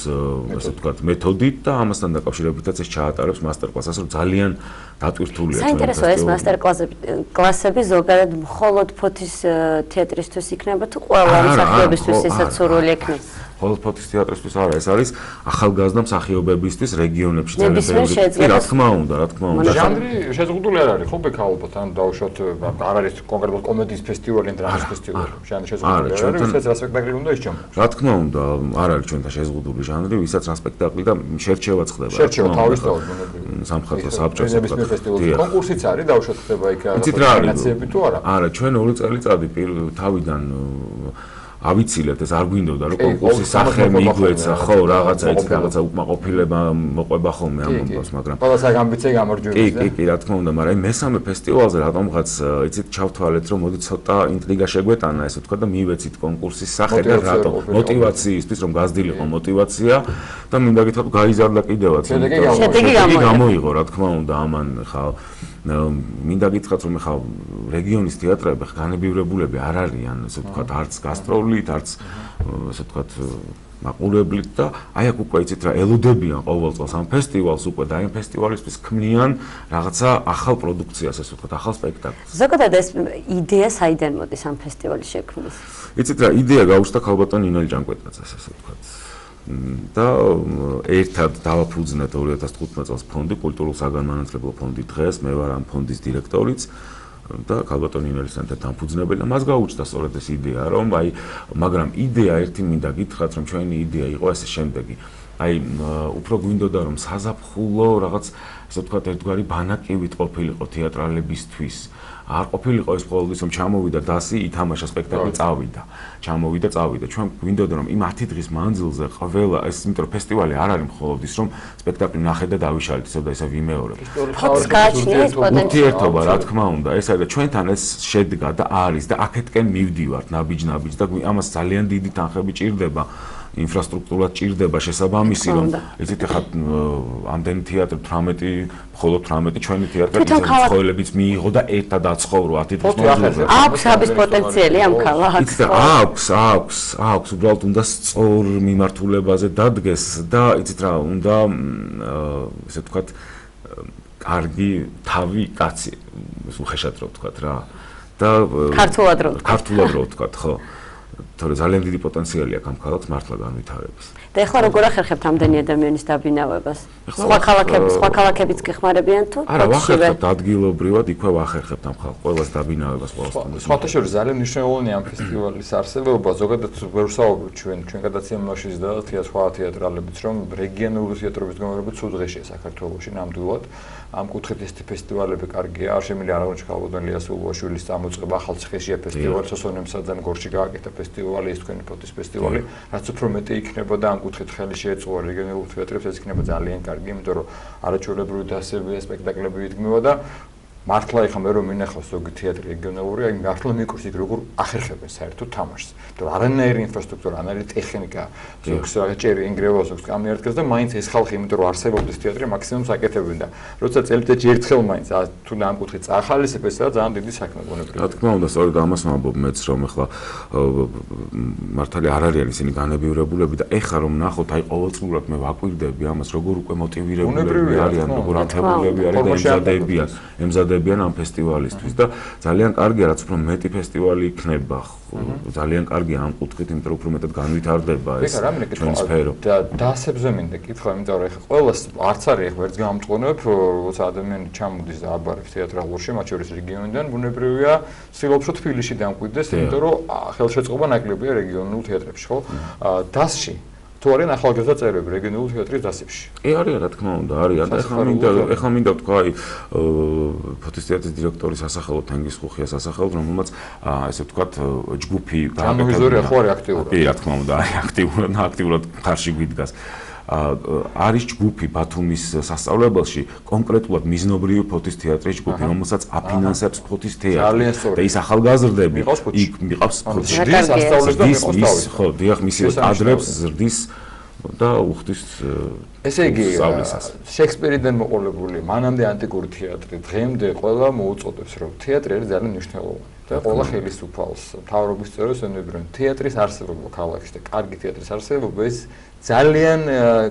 ასე ვთქვათ მეთოდით და ამასთან დაკავშირებითაც ეს ჩაატარებს მასტერკლასს, ასე რომ ძალიან დატვირთულია. საინტერესო ეს მასტერკლასები ზოგადად მხოლოდ ფოთის თეატრისთვის იქნება თუ ყველა მსახიობისთვის ისაც სურვილი ექნება? მხოლოდ ფოთის თეატრისთვის არა, ეს არის ახალგაზრდა მსახიობებისთვის რეგიონებში ძალიან ბევრი. რა თქმა უნდა. ჟანრი შეზღუდული არ არის, ხო ბექა ალბათ, ან დავუშვათ არ არის კონკრეტულად კომედიის ფესტივალი, დრამის ფესტივალი. ჟანრი შეზღუდული არ არის, ვისაც რა სპექტაკლი უნდა ისჩემ. რა თქმა უნდა, არ არის ჩვენთან შეზღუდული ჟანრი, ვისაც რა სპექტაკლი და შერჩევაც ხდება. შერჩევა თავისთავად სამხატვრო საბჭოს კონკურსიც არის, დავუშვათ ხდება იქ ნომინაციები თუ არა? არა, ჩვენ 2 წელიწადი თავიდან ავიცილეთ ეს არ გვინდოდა რომ კონკურსის სახე მიგვეცა ხო რაღაცა უკმაყოფილება მოყვება ხოლმე ამ მომბავს მაგრამ ყველას აქ ამბიციები გამარჯვების და კი რა თქმა უნდა მაგრამ მესამე ფესტივალზე რატომღაც იცით ჩავთვალეთ რომ მოდი ცოტა ინტრიგა შეგვეტანა ესე ვთქვა და მივეცით კონკურსის სახე და რატომ მოტივაციისთვის რომ გაზრდილიყო მოტივაცია და მინდა გითხრათ გაიზარდა კიდევაც შედეგი გამოიღო რა თქმა უნდა ამან ხა მინდა გითხრათ რომ ხა რეგიონის თეატრები განებივრებულები არ არიან ესე ვთქვათ არც გასტროლით არც ესე ვთქვათ მაყურებლით და აი აქ უკვე იცით რა ელოდებიან ყოველ წელს ამ ფესტივალს უკვე და ამ ფესტივალისთვის ქმნიან რაღაცა ახალ პროდუქციას, ასე ვთქვათ, ახალ სპექტაკლს. ზოგადად ეს იდეა საიდან მოდის ამ ფესტივალის შექმნის? იცით რა იდეა გაუჩნდა ქალბატონ ინელი ჭანკვეტაძეს, ასე ვთქვათ. და ერთად დავაფუძნეთ 2015 წელს ფონდი, კულტურულ საგანმანათლებლო ფონდი დღეს, მე ვარ ამ ფონდის დირექტორიც და ქალბატონ ინელის ერთად დამფუძნებელი და მას გაუჩნდა სწორედ ეს იდეა, რომ მაგრამ იდეა ერთი მინდა გითხრათ, რომ ჩვენი იდეა იყო ეს შემდეგი. უფრო გვინდოდა რომ საზაფხულო რაღაც ასე ვთქვათ ერთგვარი ბანაკივით ყოფილიყო თეატრალებისთვის. არ ყოფილიყო ეს ყოველთვის რომ ჩამოვიდა დასი, ითამაშა სპექტაკლი, წავიდა. ჩამოვიდა, წავიდა. ჩვენ გვინდოდა რომ იმ 10 დღის მანძილზე ყველა ეს იმიტომ რომ ფესტივალი არ არის მხოლოდ ის რომ სპექტაკლი ნახე და დავიშალეთ, ისევ და ისევ ვიმეორებ. ფოტოს გააჩნია ეს პოტენციალი. ურთიერთობა, რა თქმა უნდა, ეს არის და ჩვენთან ეს შედგა და არის და აქეთკენ მივდივართ ნაბიჯ-ნაბიჯ და ამას ძალიან დიდი თანხები ჭირდება. ინფრასტრუქტურა ჭირდება შესაბამისი რომ იცით ხა ამდენი თეატრი 18 მხოლოდ 18 ჩვენი თეატრი ცხოვრებიც მიიღო და ერთად აცხოვრო 10 დღის მანძილზე. აქვს აბის პოტენციალი ამ ქალაქს. აქვს, უბრალოდ უნდა სწორ მიმართულებაზე დადგეს და იცით რა, უნდა ესე ვთქვათ კარგი თავი კაცი, უხეშად რო ვთქვათ რა. და ქართულად რო ვთქვათ, ხო. თორე ძალიან დიდი პოტენციალი აქვს ამ ქალაქს მართლა განვითარების. და ეხლა როგორ ახერხებთ ამდენი ადამიანის დაბინავებას? სხვა ქალაქებიც გეხმარებიან თუ? არა, ვახერხებთ ადგილობრივად, იქვე ვახერხებთ ამ ხალხს, ყველას დაბინავებას, ყველას. სხვათა შორის ძალიან მნიშვნელოვანია ამ ფესტივალის არსებობა, ზოგადად ვსაუბრობთ ჩვენ გადაცემაშიც და სხვა თეატრალებიც, რომ რეგიონული თეატრების გამარჯვება ცუდ დღეშია საქართველოში ნამდვილად. ამ კუთხით ეს ფესტივალები კარგია, არ შემიძლია არ აღნიშნო ქალბატონ ლიასულოვაშვილის წამოწყება ახალციხეშია ფესტივალი, სოსონემსაძემ გორში გააკეთა ფესტივალი, ეს თქვენი ფოთის ფესტივალი, რაც უფრო მეტი იქნება და ამ კუთხით ხელი შეეწყო რეგიონულ თეატრებს, ეს იქნება ძალიან კარგი, იმიტომ რომ არაჩვეულებრივი დასებია სპექტაკლები იდგმება და მართლა ეხლა მე რომ მინახავს ზოგი თეატრი რეგიონალური, აი მართლა მიკურს იქ როგორ ახერხებენ საერთოდ თამაშს. იმიტომ რომ არანაირი ინფრასტრუქტურა, არანაირი ტექნიკა, ზოგს რაღაც ჭერი ინგრევა, ზოგს კამი არდგას და მაინც ეს ხალხი, იმიტომ რომ არსებობდეს თეატრი, მაქსიმუმს აკეთებენ და როცა წელიწადში ერთხელ მაინც თუ ამ კუთხით წახალისებ ესაა ძალიან დიდი საქმე გონებრივია. რა თქმა უნდა, სწორედ ამას ვამბობ მეც რომ ეხლა მართალი არ არიან ისინი განებივრებულები და ეხლა რომ ნახოთ, აი ყოველწლიურად მე ვაკვირდები ამას, როგორ უკვე მოტივირებულები არიან, როგორ ანთებულები არიან და ემზადებიან ამ ფესტივალისთვის და ძალიან კარგია, რაც უფრო მეტი ფესტივალი იქნება. ძალიან კარგია ამ კუთხით, იმიტომ რომ უფრო მეტად განვითარდება ეს ჩვენი სფერო. და დასებზე მინდა კითხვა, იმიტომ რომ ეხლა ყველას არც არის ეხლა ვერც გამომწვენებ, როცა ადამიანი ჩამოდის და აბარებს თეატრალურში, მათ შორის რეგიონიდან, ბუნებრივია, ცდილობს რომ თბილისში დამკვიდრდეს, იმიტომ რომ ხელშეწყობა ნაკლებია რეგიონულ თეატრებში, ხო? დასში თუ არიან ახალგაზრდა წევრები რეგიონულ თეატრის დასებში? კი არიან, რა თქმა უნდა, არიან. ეხლა მინდა ვთქვა, აი ფოთის თეატრის დირექტორის სასახელო თენგიზ ხუხიას სასახელო, რომელმაც ესე ვთქვათ ჯგუფი გამოვიზორია ხო არის აქტიურად? კი, რა თქმა უნდა, არის აქტიურად ხარში გვიდგას. არის ჯგუფი ბათუმის სასწავლებელში, კონკრეტულად მიზნობრივი ფოთის თეატრის ჯგუფი, რომელსაც აფინანსებს ფოთის თეატრი. და ის ახალგაზრდები იქ მიყავს ფოთის სასწავლებელი, ხო, დიახ, მისი ადრებს ზრდის და უხდის ესე იგი შექსპირიდან მოყოლებული მანამდე ანტიკური თეატრი დღემდე ყველა მოუწოდებს რომ თეატრი არის ძალიან მნიშვნელოვანი და ყველა ხელისუფალს მთავრობის წევრებს ემბებიან თეატრის არსებობა ქალაქში და კარგი თეატრის არსებობა ეს ძალიან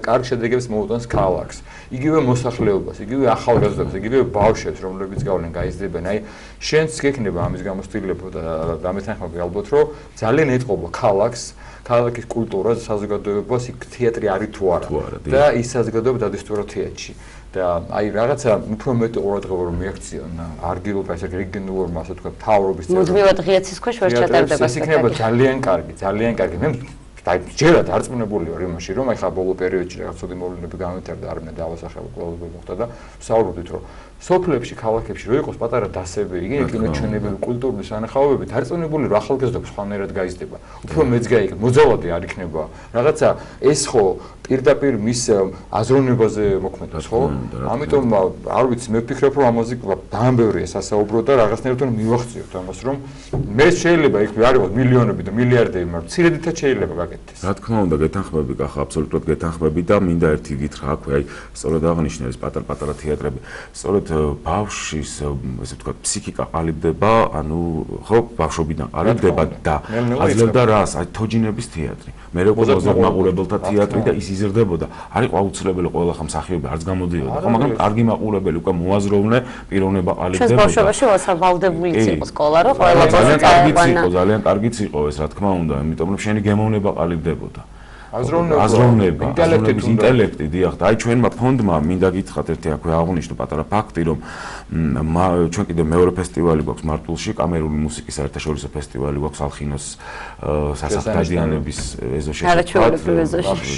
კარგ შედეგებს მოუტანს ქალაქს. იგივე მოსახლეობას, იგივე ახალგაზრდებს, იგივე ბავშვებს, რომლებიც გავლენ გაიზრდებიან. აი, შენც გექნება ამის გამოცდილება და დამეთანხმები ალბათ, რომ ძალიან ეტყობა ქალაქს, ქალაქის კულტურას, საზოგადოებას, იქ თეატრი არის თუ არა და ის საზოგადოება დადასტურა თეატრში. და აი რაღაცა უფრო მეტი ყურადღება რომ მიაქციონ არგილობა ესე რეგიონულურმა ასე თქვა მთავრობის წევრებს. მუდმივად ღიაცის ქვეშ ვერ ჩატარდება ეს იქნება ძალიან კარგი, ძალიან კარგი. მე ჯერად არწმუნებული ვარ იმაში, რომ აი ხა ბოლო პერიოდში რაღაც ცუდი მოვლენები განვითარდა, არ მინდა დავასახელო ყველაფერი მოხდა და ვსაუბრობდით რომ სოფლებში, ქალაქებში რო იყოს პატარა დასები, იგივე კინოჩვენებები, კულტურული სანახაობები, დარწმუნებული რომ ახალგაზრდობა სხვანაირად გაიზრდება. უფრო მეც გაიგე, მოძალადი არ იქნება. რაღაცა ეს ხო პირდაპირ მის აზროვნებაზე მოქმედებს, ხო? ამიტომ არ ვიცი, მე ვფიქრობ რომ ამაზე ძალიან ბევრია სასაუბრო და რაღაცნაირად მივახციოთ ამას, რომ მე შეიძლება იქ არ იყოს მილიონები და მილიარდები, მაგრამ ცირედითაც შეიძლება გაკეთდეს. რა თქმა უნდა, გეთანხმები, კახა, აბსოლუტურად გეთანხმები და მინდა ერთი გითხრა აქვე, აი, სწორად აღნიშნე ეს პატარ-პატარა თეატრები. სწორედ ბავშვის ესე ვთქვათ ფსიქიკა ყალიბდება, ანუ ხო ბავშვობიდან ყალიბდება და აძლევდა რას? აი თოჯინების თეატრი. მე როგორც მაყურებელთა თეატრი და ის იზრდებოდა. არ იყო აუცილებელი ყველა ხა მსახიობი არც გამოდიოდა. ხო, მაგრამ კარგი მაყურებელი უკვე მოაზროვნე პიროვნება ყალიბდებოდა. ჩვენ ბავშვობაში ვასავალდებულიც იყო სკოლა, რომ ყველა ძალიან კარგიც იყო ეს რა თქმა უნდა, იმიტომ რომ შენი გემოვნება ყალიბდებოდა. აზროვნება, ინტელექტი, დიახ, და აი ჩვენმა ფონდმა მინდა გითხრათ ერთი აქვე აღნიშნო პატარა ფაქტი, რომ ჩვენ კიდე მეორე ფესტივალი გვაქვს მარტვილში, კამერული მუსიკის საერთაშორისო ფესტივალი გვაქვს ალხინოს სასახლდადიანების ეზოში.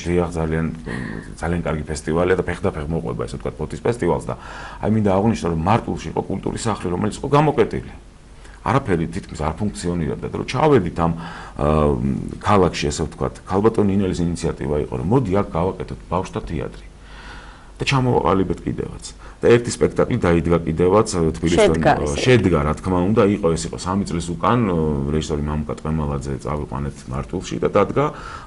დიახ, ძალიან კარგი ფესტივალია და ფეხდაფეხ მოყვება ესე ვთქვათ ფოთის ფესტივალს და აი მინდა აღნიშნო, რომ მარტვილში იყო კულტურის სახლი, რომელიც იყო გამოკეტილი. არაფერი თითქმის არ ფუნქციონირებდა და რომ ჩავედით ამ ქალაქში ესე ვთქვათ, ქალბატონ ინელის ინიციატივა იყო, რომ მოდი აქ გავაკეთოთ ბავშვთა თეატრი. და ჩამოვაყალიბეთ კიდევაც. და ერთი სპექტაკლი დაიდგა კიდევაც თბილისთან შედგა, რა თქმა უნდა, ეს იყო 3 წლის უკან რეჟისორი მამუკა ტყემალაძე წავიყვანეთ მარტვილში და დადგა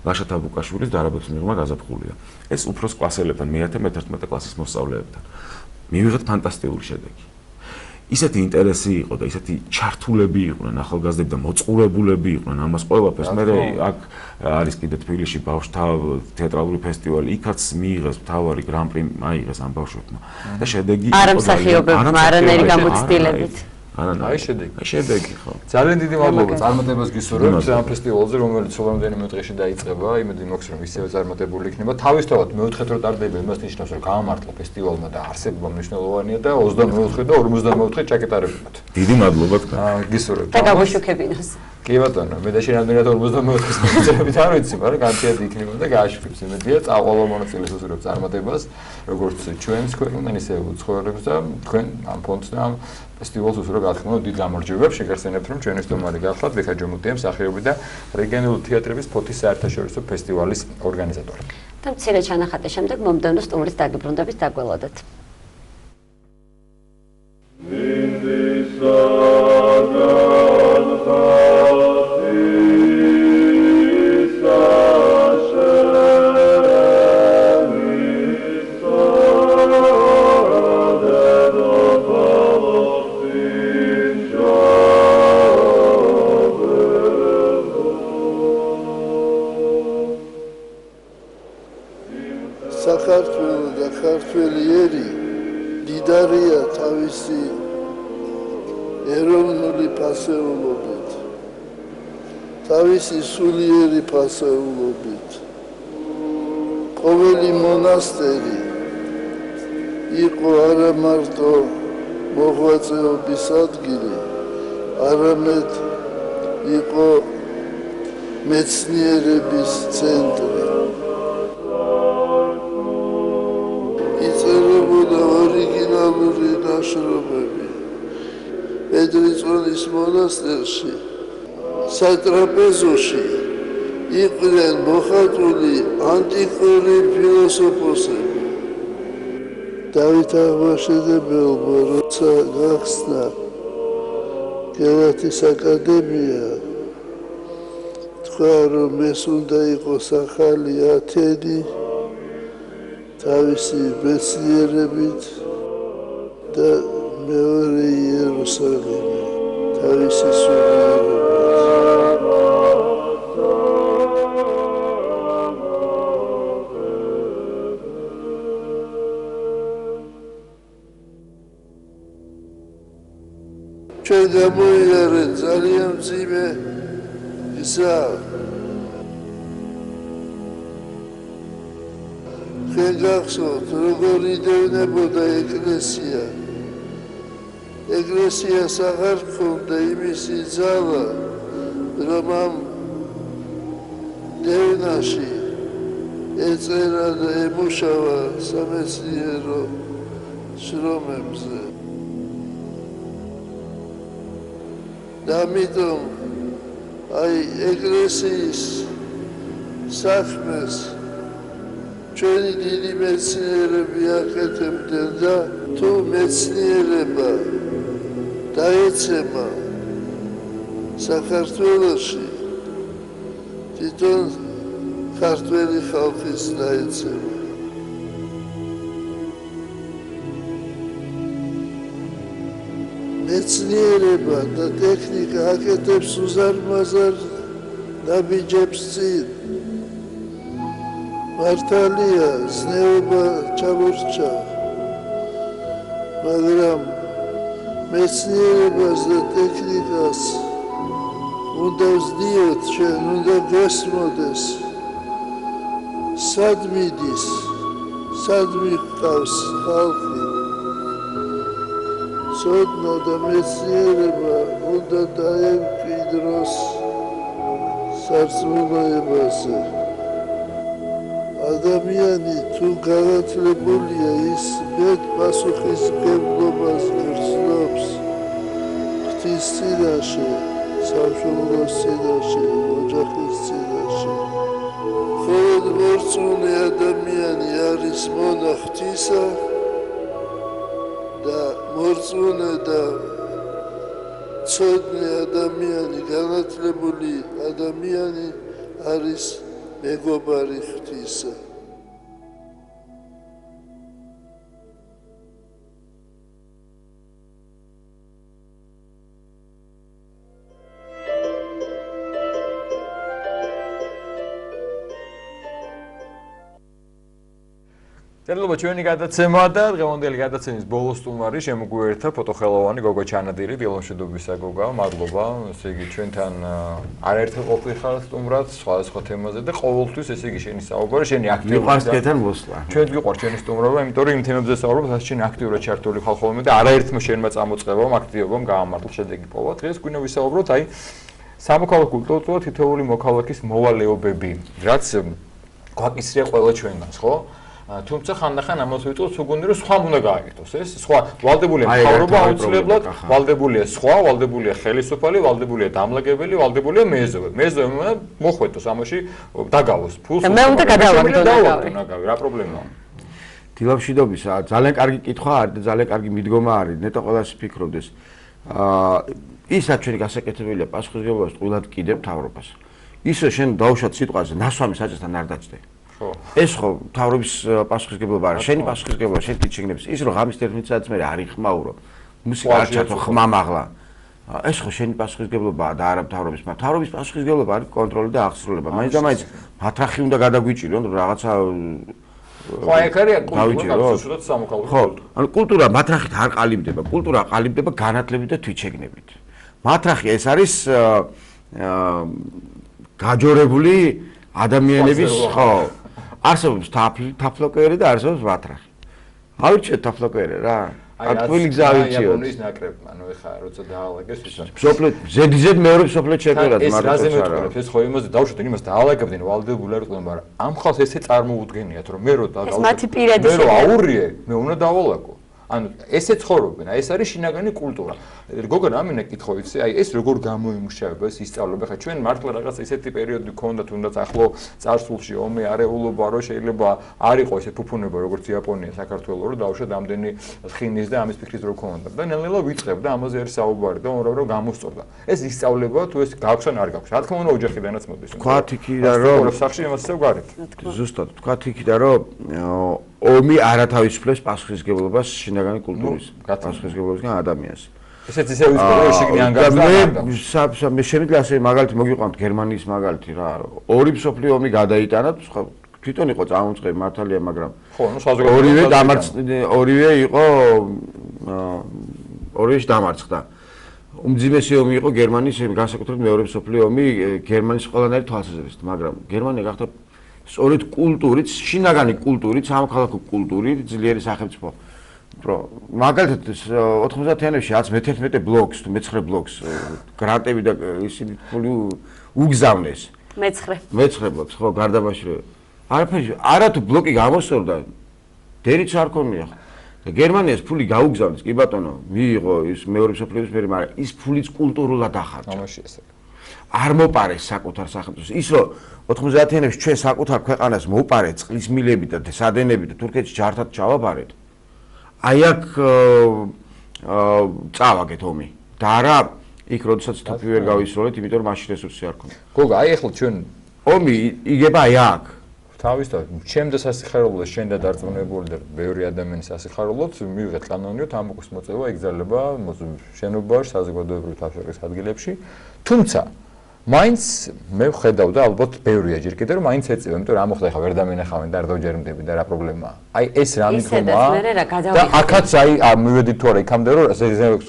ლაშა თაბუკაშვილის დარაბოც მიღმა გაზაფხულია. ეს უფროს კლასელებთან, მე-11 კლასის მოსწავლეებთან. მივიღეთ ფანტასტიკური შედეგი. ისეთი ინტერესი იყო და ისეთი ჩართულები იყვნენ ახალგაზრდები და მოწყურებულები იყვნენ ამას ყველაფერს. მე აქ არის კიდე თბილისში ბავშვთა თეატრალური ფესტივალი, იქაც მიიღეს მთავარი გრან-პრი აიღეს ამ ბავშვებმა. და შედეგი არა მსახიობებმა, არანაირი გამოცდილებით. აი შედეგი ხო. ძალიან დიდი მადლობა წარმატებას გისურვებთ ამ ფესტივალზე, რომელიც სულამდენიმე დღეში დაიწყება. იმედი მაქვს, რომ ისევე წარმატებული იქნება. თავისთავად მეოთხე დრო ტარდება, იმას ნიშნავს, რომ გაამართლა ფესტივალმა და არსებობა მნიშვნელოვანია და 24 და 54 ჩაკეტარებულად. დიდი მადლობა თქვენ. გისურვებთ. და გაგუშუქებინოს. კი ბატონო, მე და შენ რამდენად 54-ის მოწევით არ ვიცი, მაგრამ განთიადი იქნება და გააშუქებს. იმედია, წაყვალო მონაწილეს უსურვებ წარმატებას, როგორც ჩვენს ქვეყნიდან, ისე უცხოელებს და თქვენ ამ ფონდს და ამ ფესტივალს უსურვებ, რა თქმა უნდა, დიდ გამარჯვებებს. შეგახსენებთ, რომ ჩვენი სტუმარი გახლავთ ბექა ჯომუტია, მსახიობი და რეგიონული თეატრების ფოთის საერთაშორისო ფესტივალის ორგანიზატორი. და მცირე ჩანახატის შემდეგ მომდევნო სტუმრის დაგიბრუნდებით დაგველოდეთ. საქართველო და ქართველიერი დიდარია თავისი ეროვნული ფასეულობით, თავისი სულიერი ფასეულობით. ყოველი მონასტერი იყო არა მარტო მოღვაწეობის ადგილი, არამედ იყო მეცნიერების ცენტრი. იწერებოდა ორიგინალური ნაშრომები. პედრიწონის მონასტერში, სატრაპეზოში იყვნენ მოხატული ანტიკური ფილოსოფოსები. დავით აღმაშენებელმა როცა გახსნა გელათის აკადემია, თქვა, რომ ეს უნდა იყოს ახალი ათენი თავისი მეცნიერებით და მეორე იერუსალიმი თავისი სულიერებით. ჩვენ გამოიარეთ ძალიან მძიმე გზა. თქვენ გახსოვთ, როგორ იდევნებოდა ეკლესია. ეკლესიას აღარ ჰქონდა იმისი ძალა, რომ ამ დევნაში ეწერა და ემუშავა სამეცნიერო შრომებზე. და ამიტომ აი ეკლესიის საქმეს ჩვენი დიდი მეცნიერები აკეთებდნენ და თუ მეცნიერება დაეცემა საქართველოში, თვითონ ქართველი ხალხის დაეცემა. მეცნიერება და ტექნიკა აკეთებს უზარმაზარ ნაბიჯებს წინ. მართალია, ზნეობა ჩამორჩა, მაგრამ მეცნიერებას და ტექნიკას უნდა ვზდიოთ, ჩვენ უნდა გესმოდეს, სად მიდის, სად მიყავს ხალხი. ცოდნა და მეცნიერება უნდა დაემკვიდროს სარწმუნოებაზე. ადამიანი თუ განათლებულია, ის მეტ პასუხისმგებლობას გრძნობს ღვთის წინაშე, სამშობლოს წინაშე, ოჯახის წინაშე. მხოლოდ მორწმუნე ადამიანი არის მონა ღვთისა და მორწმუნე და ცოდნე ადამიანი, განათლებული ადამიანი არის მეგობარი ღვთისა. მადლობა ჩვენი გადაცემა და დღევანდელი გადაცემის ბოლოს სტუმარი შემოგვიერთდა ფოტოხელოვანი გოგო ჩანადირი დილომშვიდობისა გოგა. მადლობა. ესე იგი ჩვენთან არაერთხელ ყოფილიყარ სტუმრად სხვადასხვა თემაზე და ყოველთვის ესე იგი შენი საუბარი, შენი აქტიურობა. მიყვარს კეთან მოსვლა. ჩვენ გიყვარს შენი სტუმრობა, იმიტომ რომ იმ თემებზე საუბრობ, სადაც შენ აქტიურად ჩართული ხარ ხოლმე და არაერთმა შენმა წამოწყებამ, აქტივობამ გაამართლა შედეგი პოვა. დღეს გვინდა ვისაუბროთ აი სამოქალაქო კულტურა თითოეული მოქალაქის მოვალეობები, რაც გვაკისრია ყველა ჩვენგანს, ხო? თუმცა ხანდახან ამას ვიტყვით, სუგუნდი რომ სხვა უნდა გააკეთოს ეს, სხვა ვალდებულია მთავრობა აუცილებლად, ვალდებულია სხვა, ვალდებულია ხელისუფალი, ვალდებულია დამლაგებელი, ვალდებულია მეზობე. მეზობე უნდა მოხვედოს ამაში, დაგავოს ფულს. და მე უნდა გადავაგდო ნაგავი, რა პრობლემაა? დილამშვიდობისა, ძალიან კარგი კითხვა არის და ძალიან კარგი მიდგომა არის. ნეტო ყველას ფიქრობდეს. ის რაც ჩვენი გასაკეთებელია პასუხისმგებლობას ტყუილად კიდევ მთავრობას. ისო შენ დაუშვათ სიტყვაზე, ნასვამის საჭესთან არ დაჭდე. ეს ხო მთავრობის პასუხისმგებლობა არის, შენი პასუხისმგებლობა შენ თვით შეგნებს. ის რომ ღამის 11 საათს მე არ იხმაურო. მუსიკა არ ჩათო ხმამაღლა. ეს ხო შენი პასუხისმგებლობაა და არა მთავრობის. მთავრობის პასუხისმგებლობა არის კონტროლი და აღსრულება. მაინც და მაინც მათრახი უნდა გადაგვიჭირონ, რომ რაღაცა ხო, ეგ არის კულტურა, სულაც სამოქალაქო. ხო, ანუ კულტურა მათრახით არ ყალიბდება. კულტურა ყალიბდება განათლებით და თვითშეგნებით. მათრახი ეს არის გაჯორებული ადამიანების, ხო, არსებობს თაფლოკერი და არსებობს მათრახი. ავირჩიოთ თაფლოკერი რა. ატყვილი გზა ავირჩიოთ. იაპონიის ნაკრებმა, ანუ ეხა როცა დაალაგეს ვისო. სოფლეთ ზედიზედ მეორე სოფლეთ ჩემპიონატ მარტო. ეს რაზე მეტყველებს, ეს ხო იმაზე დავუშვათ, იმას დაალაგებდნენ ვალდებული არ იყვნენ, მაგრამ ამ ხალხს ესე წარმოუდგენიათ, რომ მე რო ეს მათი პირადი მე რო აურიე, მე უნდა დავალაგო. ანუ ესე ცხოვრობენ, აი ეს არის შინაგანი კულტურა. გოგო რამინე კითხო იცი, აი ეს როგორ გამოიმუშავება ეს ისწავლება, ხა ჩვენ მართლა რაღაც ესეთი პერიოდი გქონდა თუნდაც ახლო წარსულში ომი არეულობა, რომ შეიძლება არ იყო ესე ფუფუნება როგორც იაპონია საქართველოს, რომ დაუშვათ ამდენი ხინის და ამის ფიქრის რო ქონდა. და ნელ-ნელა ვიწყებდა ამაზე არის საუბარი და უბრალოდ გამოსწორდა. ეს ისწავლება თუ ეს გაქვს ან არ გაქვს. რა თქმა უნდა ოჯახიდანაც მოდის. თქვათ იქიდან რომ სახში იმას ვგარით. ზუსტად თქვათ იქიდან რომ ომი არათავისუფლებს პასუხისმგებლობას შინაგანი კულტურის პასუხისმგებლობისგან ადამიანს. ესეც ისე ვისწავლე შიგნიან გაზრდა. მე შემიძლია ასე მაგალითი მოგიყვანთ გერმანიის მაგალითი რა. ორი მსოფლიო ომი გადაიტანა, თვითონ იყო წამოწყები მართალია, მაგრამ ხო, ნუ საზოგადოებრივი ორივე იყო ორივეში დამარცხდა. უმძიმესი ომი იყო გერმანიის, განსაკუთრებით მეორე მსოფლიო ომი გერმანიის ყველანაირი თვალსაზრისით, მაგრამ გერმანია გახდა სწორედ კულტურით, შინაგანი კულტურით, სამოქალაქო კულტურით ძლიერი სახელმწიფო. მაგალითად 90-იანებში 11 ბლოკს თუ მე-9 ბლოკს გრანტები და ისინი ფული უგზავნეს. მე-9 ბლოკს, ხო, გარდამაშვიდე. არა თუ ბლოკი გამოსწორდა, დერიც არ ქონია. და გერმანიას ფული გაუგზავნეს, კი ბატონო, მიიღო ის მეორე მსოფლიო ომის მერე, მაგრამ ის ფულიც კულტურულად ახარჯა. ამაში ესე. არ მოპარეს საკუთარ სახელმწიფოს. ის რომ 90-იანებში ჩვენ საკუთარ ქვეყანას მოპარეთ წყლის მილებით და სადენებით და თურქეთში ჯართად ჩავაბარეთ. აი აქ წავაგეთ ომი. და არა იქ როდესაც თოფი ვერ გავისროლეთ, იმიტომ რომ მაშინ რესურსი არ ქონდა. გოგა, აი ახლა ჩვენ ომი იგება აი აქ. თავისთავად, ჩემდა სასიხარულოს შენ და დარწმუნებული და ბევრი ადამიანის სასიხარულოც მივიღეთ კანონიოთ ამბობის მოწევა იგზავნება შენობაში, საზოგადოებრივი თავშეყრის ადგილებში. თუმცა მაინც მე ვხედავ და ალბათ ბევრია ჯერ კიდევ რომ მაინც ეწევა, იმიტომ რომ ამ მოხდა ხა ვერ დამენახავენ და არ დავჯერმდები და რა პრობლემაა. აი ეს რა მითხოვაა და აქაც აი მივედით თუ არა იქამდე რომ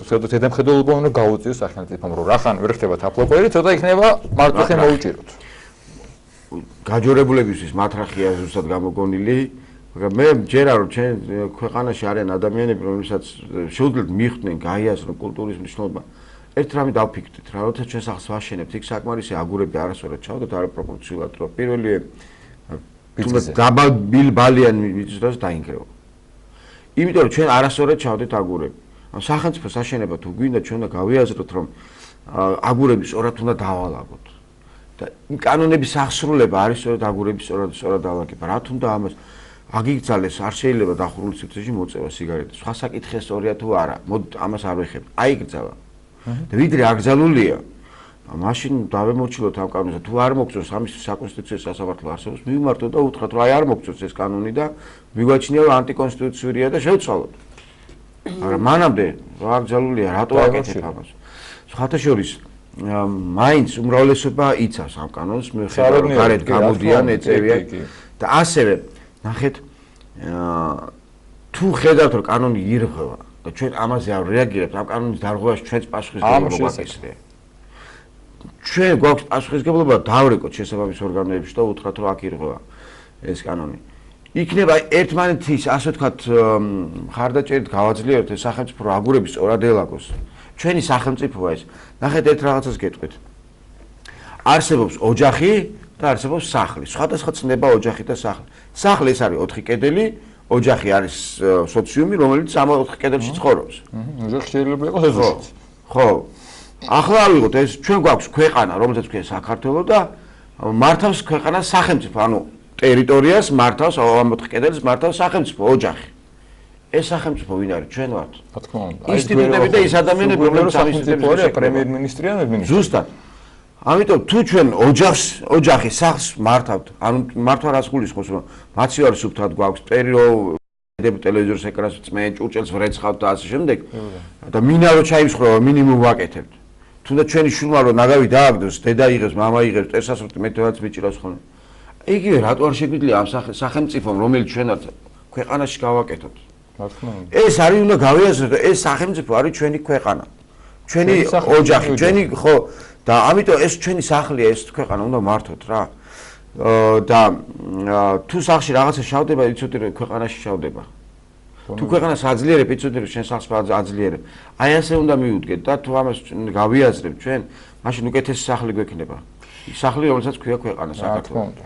ცოტა ზედამხედველობა უნდა გაუწიოს სახელმწიფომ რომ რახან ვერ ხდება თაფლობელი, ცოტა იქნება მარტო მოუჭიროთ. გაჯორებულებისთვის მათრახია ზუსტად გამოგონილი, მაგრამ მე მჯერა რომ ჩვენ ქვეყანაში არიან ადამიანები, რომლებსაც შეუძლიათ მიხვდნენ, გაიაზრონ კულტურის მნიშვნელობა. ერთ რამე დავფიქრდით რა, როცა ჩვენ სახლს ვაშენებთ, იქ საკმარისი აგურები არასწორად ჩავდოთ არაპროპორციულად, რომ პირველი თუნდაც დაბალბილბალიანი მიწას დაინგრევა. იმიტომ რომ ჩვენ არასწორად ჩავდეთ აგურები. ამ სახელმწიფო საშენება თუ გვინდა ჩვენ უნდა გავიაზროთ, რომ აგურები სწორად უნდა დავალაგოთ. და იმ კანონების აღსრულება არის სწორად აგურების სწორად დავალაგება. რა თუნდა ამას აგიგზალეს არ შეიძლება დახურული სივრცეში მოწევა სიგარეტის. სხვა საკითხია სწორია თუ არა. მოდით ამას არ ვეხებ. აიგრძალა. და ვიდრე აკრძალულია, მაშინ დავემორჩილოთ ამ კანონზე. თუ არ მოგწონს ამის საკონსტიტუციო სასამართლო არსებობს, მივმართოთ და უთხრათ, რომ აი არ მოგწონს ეს კანონი და მიგვაჩნია, რომ ანტიკონსტიტუციურია და შევცვალოთ. მაგრამ მანამდე რა აკრძალულია, რატო აკეთებ ამას? სხვათა შორის მაინც უმრავლესობა იცავს ამ კანონს, მიუხედავად რომ გარეთ გამოდიან, ეწევიან და ასევე ნახეთ თუ ხედავთ რომ კანონი ირღვევა და ჩვენ ამაზე არ რეაგირებთ, ამ კანონის დარღვევაში ჩვენც პასუხისმგებლობა გვაქვს. ჩვენ გვაქვს პასუხისმგებლობა დავრეკოთ შესაბამის ორგანოებში და უთხრათ რომ აქ ირღვევა ეს კანონი. იქნება ერთმანეთის ასე ვთქვათ მხარდაჭერით გავაძლიეროთ ეს სახელმწიფო რომ აგურები სწორად ელაგოს. ჩვენი სახელმწიფოა ეს. ნახეთ ერთ რაღაცას გეტყვით. არსებობს ოჯახი და არსებობს სახლი. სხვადასხვა ცნება ოჯახი და სახლი. სახლი ეს არის 4 კედელი, ოჯახი არის სოციუმი, რომელიც ამ 4 კედელში ცხოვრობს. ოჯახი შეიძლება იყოს ეზოშიც. ხო. ახლა ავიღოთ ეს ჩვენ გვაქვს ქვეყანა, რომელსაც ქვია საქართველო და მართავს ქვეყანას სახელმწიფო, ანუ ტერიტორიას მართავს ამ 4 კედელს მართავს სახელმწიფო, ოჯახი. ეს სახელმწიფო ვინ არის? ჩვენ ვართ. რა თქმა უნდა. ინსტიტუტები და ის ადამიანები, რომლებიც ამ ინსტიტუტებში პრემიერ-მინისტრია, ზუსტად. ამიტომ თუ ჩვენ ოჯახის სახლს მართავთ, ანუ მართვა რას გულისხმობს, რომ მაცივარი სუფთად გვაქვს, ტელევიზორის ეკრანს წმენ, ჭურჭელს ვრეცხავთ და ასე შემდეგ. და მინდა რომ ჩაიმსხვრევა, მინიმუმ ვაკეთებთ. თუნდაც ჩვენი შვილმა რომ ნაგავი დააგდოს, დედა იღებს, მამა იღებს, წესასწრაფი მეთოდაც მიჭირავს ხოლმე. იგივე რატო არ შეგვიძლია ამ სახელმწიფომ, რომელიც ჩვენაც ქვეყანაში გავაკეთოთ? რა თქმა უნდა. ეს არის უნდა გავიაზროთ, ეს სახელმწიფო არის ჩვენი ქვეყანა. ჩვენი ოჯახი, ჩვენი ხო და ამიტომ ეს ჩვენი სახლია, ეს ქვეყანა უნდა მართოთ რა. და თუ სახლში რაღაცა შავდება, იცოდი რომ ქვეყანაში შავდება. თუ ქვეყანას აძლიერებ, იცოდი რომ შენ სახლს აძლიერებ. აი ასე უნდა მივუდგეთ და თუ ამას გავიაზრებთ ჩვენ, მაშინ უკეთესი სახლი გვექნება. სახლი, რომელსაც ქვია ქვეყანა საქართველოს.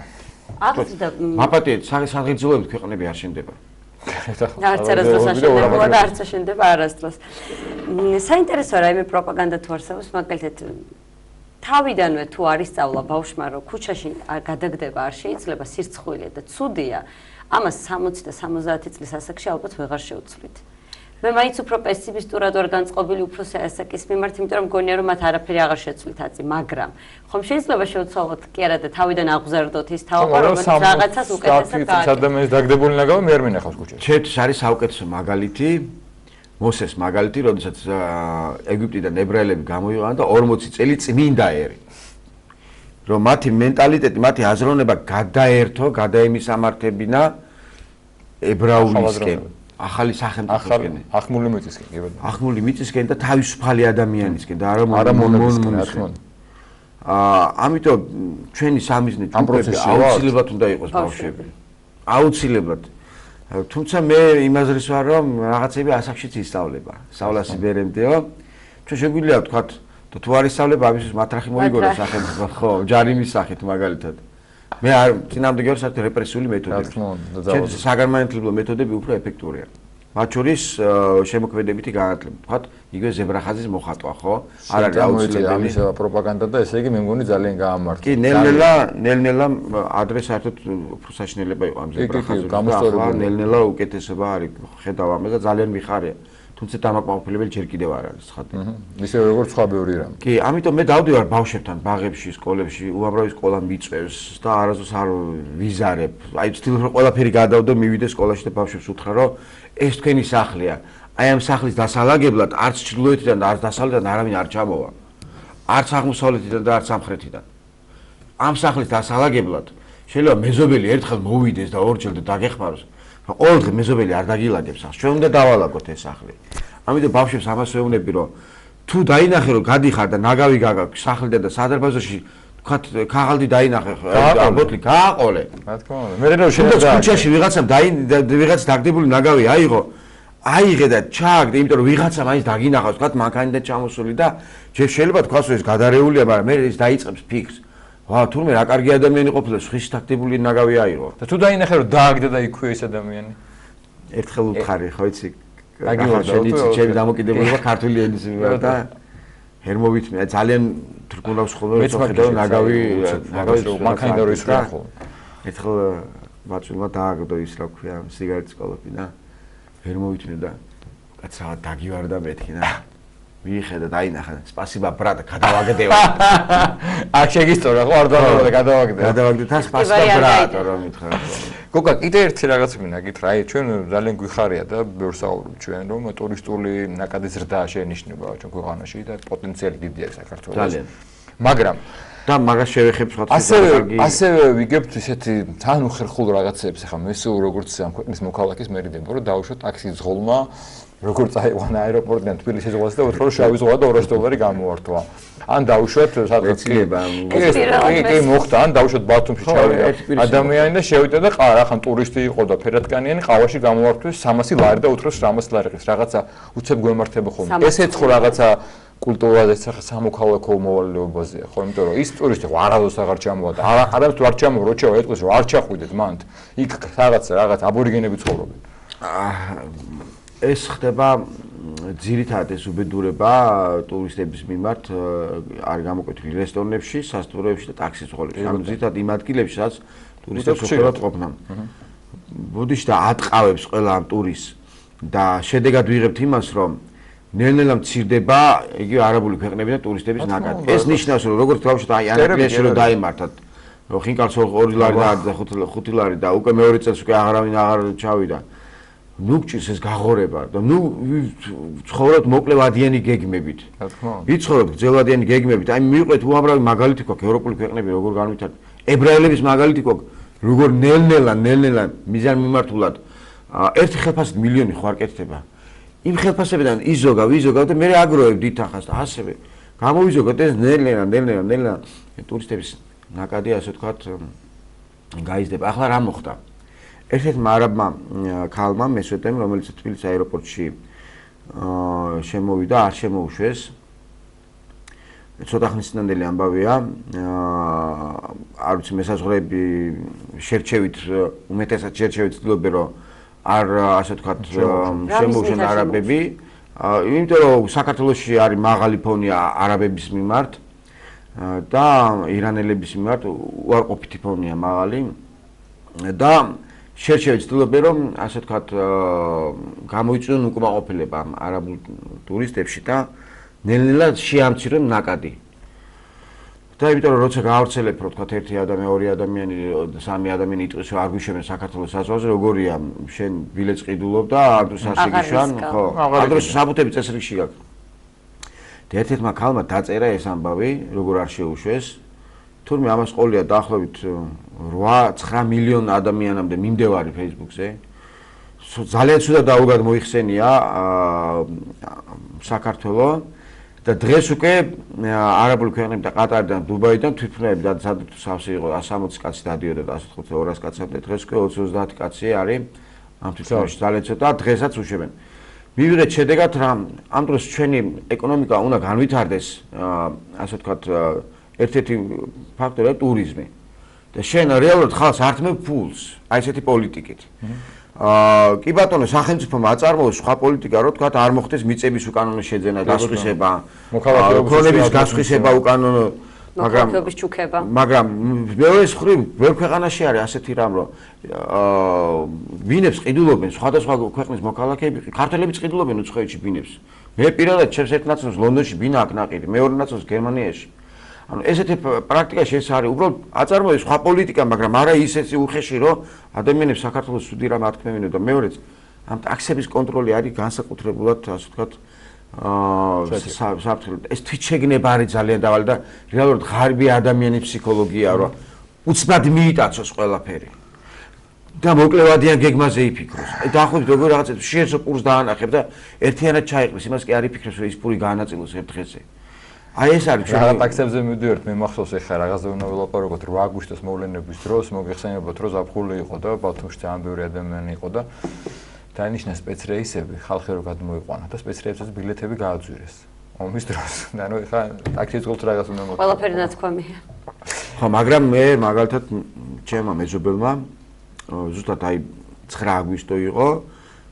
მაპატიეთ, საღირძულებით ქვეყნები არ შენდება. არც არასდროს აშენდება და არც აშენდება არასდროს. საინტერესოა რაიმე პროპაგანდა თუ არსებობს, მაგალითად თავიდანვე თუ არის სწავლა ბავშვმა რომ ქუჩაში გადაგდება არ შეიძლება სირცხვილია და ცუდია, ამას 60 და 70 წლის ასაკში ალბათ ვეღარ შევცვლით. მე მაინც უფრო პესიმისტურად ვარ განწყობილი უფროსი ასაკის მიმართ, იმიტომ რომ მგონია რომ მათ არაფერი აღარ შეცვლით აწი, მაგრამ ხომ შეიძლება შევცვალოთ კი არა და თავიდან აღგზავნოთ ის თაობა, რომელიც რაღაცას უკეთესად გააკეთებს. ადამიანის დაგდებული ნაგავი მე არ მინახავს ქუჩაში. ჩემთვის არის საუკეთესო მაგალითი, მოსეს მაგალითი, როდესაც ეგვიპტიდან ებრაელები გამოიყვანა და 40 წელი წმინდა ერი. რომ მათი მენტალიტეტი, მათი აზროვნება გადაერთო, გადაემისამართებინა ებრაულისკენ. ახალი სახელმწიფოსკენ, ახმული მიწისკენ, კი ბატონო. ახმული მიწისკენ და თავისუფალი ადამიანისკენ და არა მონონიმისკენ. ამიტომ ჩვენი სამიზნე ჯგუფები აუცილებლად უნდა იყოს ბავშვები. აუცილებლად. თუმცა მე იმაზრის ვარ, რომ რაღაცები ასაკშიც ისწავლება. სწავლას იბერემდეო. ჩვენ შეგვიძლია ვთქვათ, თუ არ ისწავლება, ამის მათრახი მოიგონა სახელმწიფო, ხო, ჯარიმის სახით მაგალითად. მე არ წინამდე გეორს საერთოდ რეპრესიული მეთოდები. ჩემთვის საგანმანათლებლო მეთოდები უფრო ეფექტურია. მათ შორის შემოქმედებითი განათლება. ვთქვათ, იგივე ზებრახაძის მოხატვა, ხო? არ არის აუცილებელი ამის პროპაგანდა და ესე იგი მე მგონი ძალიან გაამართლა. კი, ნელ-ნელა ადრე საერთოდ უფრო საშინელება იყო ამ ზებრახაძის. ნელ-ნელა უკეთესება არის, ხედავ ამას და ძალიან მიხარია. თუმცა დამაკმაყოფილებელი ჯერ კიდევ არ არის ხათი. ისე როგორც სხვა ბევრი რამ. კი, ამიტომ მე დავდივარ ბავშვებთან ბაღებში, სკოლებში, უამრავი სკოლა მიწევს და არასდროს არ ვიზარებ. აი ვცდილობ რომ ყველაფერი გადავდო, მივიდე სკოლაში და ბავშვებს უთხრა რომ ეს თქვენი სახლია. აი ამ სახლის დასალაგებლად არც ჩრდილოეთიდან და არც დასავლეთიდან არავინ არ ჩამოვა. არც აღმოსავლეთიდან და არც სამხრეთიდან. ამ სახლის დასალაგებლად შეიძლება მეზობელი ერთხელ მოვიდეს და ორჯერ და დაგეხმაროს. ყოველდღე მეზობელი არ დაგილაგებს სახს. ჩვენ უნდა დავალაგოთ ეს სახლი. ამიტომ ბავშვებს ამას ვეუბნები რომ თუ დაინახე რომ გადიხარ და ნაგავი გაგაქვს სახლიდან და სადარბაზოში თქვათ ქაღალდი დაინახე ბოთლი გააყოლე. რა თქმა უნდა. მე რომ შეიძლება ქუჩაში ვიღაც დაგდებული ნაგავი აიღო აიღე და ჩააგდე, იმიტომ რომ ვიღაცა მაინც დაგინახავს, თქვათ მანქანიდან ჩამოსული და შეიძლება თქვას რომ ეს გადარეულია, მაგრამ მე ეს დაიწყებს ფიქრს. ვა, თურმე რა კარგი ადამიანი ყოფილა, სხვის დაგდებული ნაგავი აიღო. და თუ დაინახე რომ დააგდე და იქვე ეს ადამიანი. ერთხელ უთხარი, ხო იცი? გაგიხარშენიც ჩემი დამოკიდებულება ქართული ენის მიმართ და ჰერმოვით მე ძალიან თურქულავს ხოლმე რომ ნაგავი მანქანიდან რო ისვრა ხოლმე. ერთხელ ბაჭულმა დააგდო ის რა ქვია, სიგარეტის ყოლოფი და ჰერმოვით მე და კაცსა დაგივარდა მეთქი და მიიხედა დაინახა. სპასიბა ბრატ, გადავაგდევა. აქ შეგისწორა ხო არ დავაგდე, გადავაგდე. გადავაგდე თან სპასიბა ბრატ, რომ მითხრა. გოგა, კიდე ერთი რაღაც მინდა გითხრა, აი ჩვენ ძალიან გვიხარია და ბევრს საუბრობთ ჩვენ რომ ტურისტული ნაკადი ზრდა შეენიშნება ჩვენ ქვეყანაში და პოტენციალი დიდი აქვს საქართველოს. ძალიან. მაგრამ და მაგას შევეხებ სხვა ასევე ვიგებთ ისეთი თან უხერხულ რაღაცებს, ახლა მე სულ როგორც ამ ქვეყნის მოქალაქის მერიდება რომ დავუშვათ ტაქსის ზღოლმა როგორც აიყვანა აეროპორტიდან თბილისის ზღვაზე და უთხრა რომ შავი ზღვა და $200 გამოვართვა. ან დავუშვათ სადღაც კი მოხდა, ან დავუშვათ ბათუმში ჩავიდა ადამიანი და შევიდა და ახლა ტურისტი იყო და ფერადკანიანი ყავაში გამოვართვეს $300 და უთხრა $300 რაღაცა უცებ გვემართება ხოლმე. ესეც ხო რაღაცა კულტურაზე სამოქალაქო მოვალეობაზეა, ხო, იმიტომ რომ ის ტურისტი ხო არადოს აღარ ჩამოვა და არამედ თუ არ ჩამოვა, როჩევა ეტყვის რომ არ ჩახვიდეთ მანდ. იქ რაღაც აბორიგენები ცხოვრობენ. ეს ხდება ძირითადად ეს უბედურება ტურისტების მიმართ არის გამოკვეთილი რესტორნებში, სასტუმროებში და ტაქსის ზღოლებში. ანუ ძირითადად იმ ადგილებში, სადაც ტურისტებს უხერხად ყოფნან. ბუდიში და ატყავებს ყველა ამ ტურისტს და შედეგად ვიღებთ იმას, რომ ნელ-ნელა მცირდება იგი არაბული ქვეყნები და ტურისტების ნაკადი. ეს ნიშნავს, რომ როგორც თავშოთ აი ანაკლიაში რომ დაემართათ, რომ ხინკალს 2 ლარი და 5 ლარი და უკვე მეორე წელს უკვე აღარავინ აღარ ჩავიდა. ნუ გჭირს ეს გაღორება და ნუ ცხოვრობთ მოკლევადიანი გეგმებით. რა თქმა უნდა. ვიცხოვრობთ გრძელვადიანი გეგმებით. აი მივყვეთ უამრავი მაგალითი გვაქვს ევროპული ქვეყნები როგორ განვითარდა. ებრაელების მაგალითი გვაქვს როგორ ნელ-ნელა მიზან მიმართულად ერთი ხელფასით მილიონი ხო არ კეთდება. იმ ხელფასებიდან იზოგავ და მე აგროვებ დიდახას და ასევე გამოვიზოგოთ ეს ნელ-ნელა ტურისტების ნაკადი ასე ვთქვათ გაიზრდება. ახლა რა მოხდა? ერთ-ერთმა არაბმა ქალმა მესვეტემ, რომელიც თბილისის აეროპორტში შემოვიდა, არ შემოუშვეს. ცოტა ხნის წინანდელი ამბავია. არ ვიცი მესაზღვრეები შერჩევით, უმეტესად შერჩევით ცდილობენ რომ არ ასე ვთქვათ შემოუშვენ არაბები. იმიტომ რომ საქართველოში არის მაღალი ფონი არაბების მიმართ და ირანელების მიმართ უარყოფითი ფონია მაღალი და შერჩევით ცდილობენ რომ ასე ვთქვათ გამოიწვიონ უკმაყოფილება ამ არაბულ ტურისტებში და ნელ-ნელა შეამცირონ ნაკადი. და იმიტომ რომ როცა გაავრცელებ რო ვთქვათ ერთი ადამიანი, ორი ადამიანი, სამი ადამიანი იტყვის რომ არ გვიშვებენ საქართველოს საზღვარზე, როგორია შენ ბილეთს ყიდულობ და არ დროს არ შეგიშვან, ხო? არ დროს საბუთები წესრიგში გაქვს. და ერთ-ერთმა ქალმა დაწერა ეს ამბავი, როგორ არ შეუშვეს. თურმე ამას ყოლია დაახლოებით 8-9 მილიონ ადამიანამდე მიმდევარი Facebook-ზე. ძალიან ცუდად დაუგად მოიხსენია საქართველოს და დღეს უკვე არაბული ქვეყნები და ყატარიდან, დუბაიდან თვითმფრინავები და სადაც სავსე იყო 160 კაცი დადიოდა და 150-200 კაცამდე, დღეს უკვე 20-30 კაცი არის ამ თვითმფრინავში ძალიან ცოტა, დღესაც უშვებენ. მივიღეთ შედეგად რა ამ დროს ჩვენი ეკონომიკა უნდა განვითარდეს, ასე ვთქვათ, ერთ-ერთი ფაქტორია ტურიზმი. და შენ რეალურად ხალხს ართმევ ფულს, აი ესეთი პოლიტიკით. კი ბატონო, სახელმწიფომ აწარმოოს სხვა პოლიტიკა, რომ თქვათ არ მოხდეს მიწების უკანონო შეძენა, გასხვისება, ქონების გასხვისება უკანონო მოქალაქეობის ჩუქება. მაგრამ მეორე მხრივ ვერ ქვეყანაში არის ასეთი რამ, რომ ვინებს ყიდულობენ სხვადასხვა ქვეყნის მოქალაქეები, ქართველებიც ყიდულობენ უცხოეთში ვინებს. მე პირადად ჩემს ერთ ნაცნობს ლონდონში ვინ აქვს ნაყიდი, მეორე ნაცნობს გერმანიაში. ანუ ესეთი პრაქტიკაში ეს არის უბრალოდ აწარმოებს სხვა პოლიტიკა, მაგრამ არა ისეთი უხეში, რომ ადამიანებს საქართველოს სუდი რამ ათქმევინო და მეორეც ამ ტაქსების კონტროლი არის განსაკუთრებულად, ასე ვთქვათ, ეს თვითშეგნება არის ძალიან დაბალი და რეალურად ღარიბი ადამიანის ფსიქოლოგია, რომ უცბად მიიტაცოს ყველაფერი. და მოკლევადიან გეგმაზე იფიქროს. დაახლოებით როგორ რაღაცა შეეცო პურს დაანახებ და ერთიანად ჩაიყრის, იმას კი არ იფიქრებს, რომ ის პური გაანაწილოს ერთ დღეზე. აი ეს არის ჩვენ ტაქსებზე მივდივართ, მე მახსოვს ეხლა რაღაცა უნდა ველაპარაკოთ 8 აგვისტოს მოვლენების დროს, მოგეხსენებათ, რომ ზაფხული იყო და ბათუმში ძალიან ბევრი ადამიანი იყო და დაინიშნა სპეცრეისები, ხალხი რო გადმოიყვანა და სპეცრეისების ბილეთები გააძვირეს. ომის დროს. და ნუ ეხლა ტაქსის გულთ რაღაც უნდა მოხდეს. ყველაფერი ნათქვამია. ხო, მაგრამ მე მაგალითად ჩემმა მეზობელმა ზუსტად აი 9 აგვისტო იყო,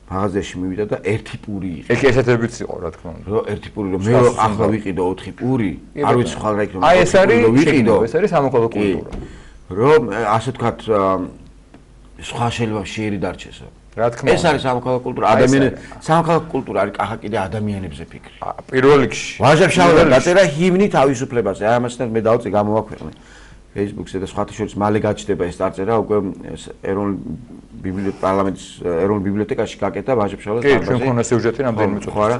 მაღაზიაში მივიდა და ერთი პური იყო. ეგ ესეთებიც იყო, რა თქმა უნდა. რომ ერთი პური რომ მე ახლა ვიყიდო 4 პური, არ ვიცი ხვალ რა იქ რომ აი ეს არის ვიყიდო. ეს არის სამოქალაქო კულტურა. რომ ასე ვთქვათ სხვა შეიძლება შეერი დარჩესო. რა თქმა უნდა. ეს არის სამოქალაქო კულტურა, ადამიანები, სამოქალაქო კულტურა არის კახა კიდე ადამიანებზე ფიქრი. პირველ რიგში. ვაჟებშავლა დაწერა ჰიმნი თავისუფლებაზე. აი ამასთან მე დავწი გამოვაქვეყნე. Facebook-ზე და სხვათა შორის მალე გაჩნდება ეს წარწერა უკვე ეროვნულ პარლამენტის ეროვნულ ბიბლიოთეკაში გაკეთდა ვაჟებშავლა დარბაზი. კი, ჩვენ ქონა სიუჟეტი რამდენიმე წუთი. ხო არა?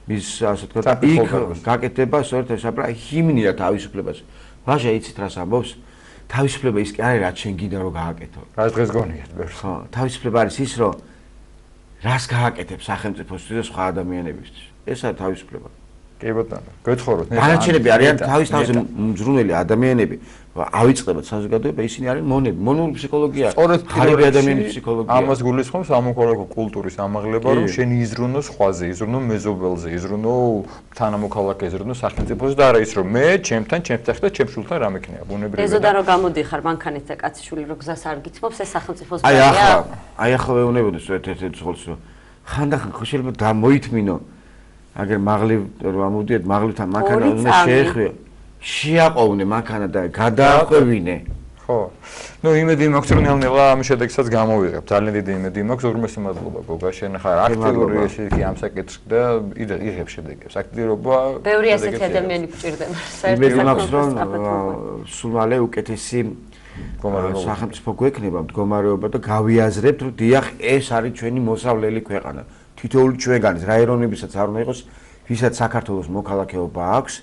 მის ასე ვთქვათ, იქ გაკეთდება სწორედ ეს აბა ჰიმნია თავისუფლებაზე. ვაჟა იცით რას ამბობს? თავისუფლება ის კი არის რაც შენ გინდა რომ გააკეთო. რაც დღეს გონიათ ბევრს. ხო, თავისუფლება არის ის რომ რას გააკეთებ სახელმწიფოსთვის და სხვა ადამიანებისთვის. ეს არის თავისუფლება. კი ბატონო, გეთხოვოთ. დანარჩენები არიან თავის-თავზე მძრუნელი ადამიანები. ავიწყებათ საზოგადოება, ისინი არიან მონები. მონური ფსიქოლოგია. სწორედ ღარიბი ადამიანის ფსიქოლოგია. ამას გულისხმობს სამოქალაქო კულტურის ამაღლება, რომ შენ იზრუნო სხვაზე, იზრუნო მეზობელზე, იზრუნო თანამოქალაქე, იზრუნო სახელმწიფოზე და არა ის რომ მე ჩემთან, ჩემთან და ჩემ შულთან რა მექნება. ბუნებრივია. ეზოდან რომ გამოდიხარ მანქანით და კაციშვილი რო გზას არ გიცმობს, ეს სახელმწიფოს ბარია. აი ახლა ვეუბნებოდი ერთ-ერთ ხოლმე ხანდახან ხო შეიძლება გამოითმინო აგერ მაღლივ რომ ამოდიეთ მაღლივთან მანქანა უნდა შეეხვიო შეაყოვნე მანქანა და გადააყვევინე ხო ნუ იმედი მაქვს რომ ნელ-ნელა ამ შედეგსაც გამოვიღებ ძალიან დიდი იმედი მაქვს უღრმესი მადლობა გოგა შენ ხარ აქტიური ესე კი ამ საკითხს და იღებ შედეგებს აქტიურობა ბევრი ასეთი ადამიანი გვჭირდება საერთოდ იმედი მაქვს რომ სულ მალე უკეთესი სახელმწიფო გვექნება მდგომარეობა და გავიაზრებთ რომ დიახ ეს არის ჩვენი მოსავლელი ქვეყანა თითოეული ჩვენგანის რა ეროვნებისაც არ უნდა იყოს, ვისაც საქართველოს მოქალაქეობა აქვს,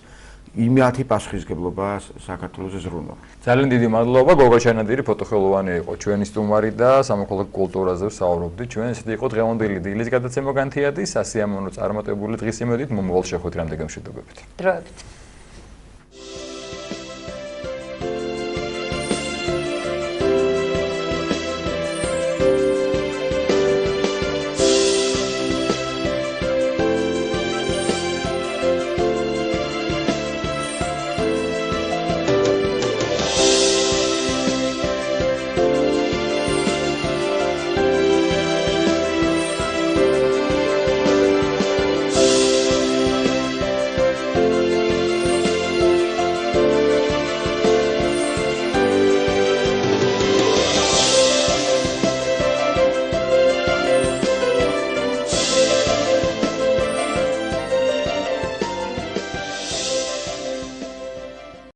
იმათი პასუხისგებლობა საქართველოს ზრუნვა. ძალიან დიდი მადლობა, გოგა ჩანადირი ფოტოხელოვანი იყო ჩვენი სტუმარი და სამოქალაქო კულტურაზე ვსაუბრობდით. ჩვენ ესეთი იყო დღევანდელი დილის გადაცემა განთიადი, სასიამოვნო წარმატებული დღის იმედით მომავალ შეხვედრამდე გამშვიდობებით. დროებით.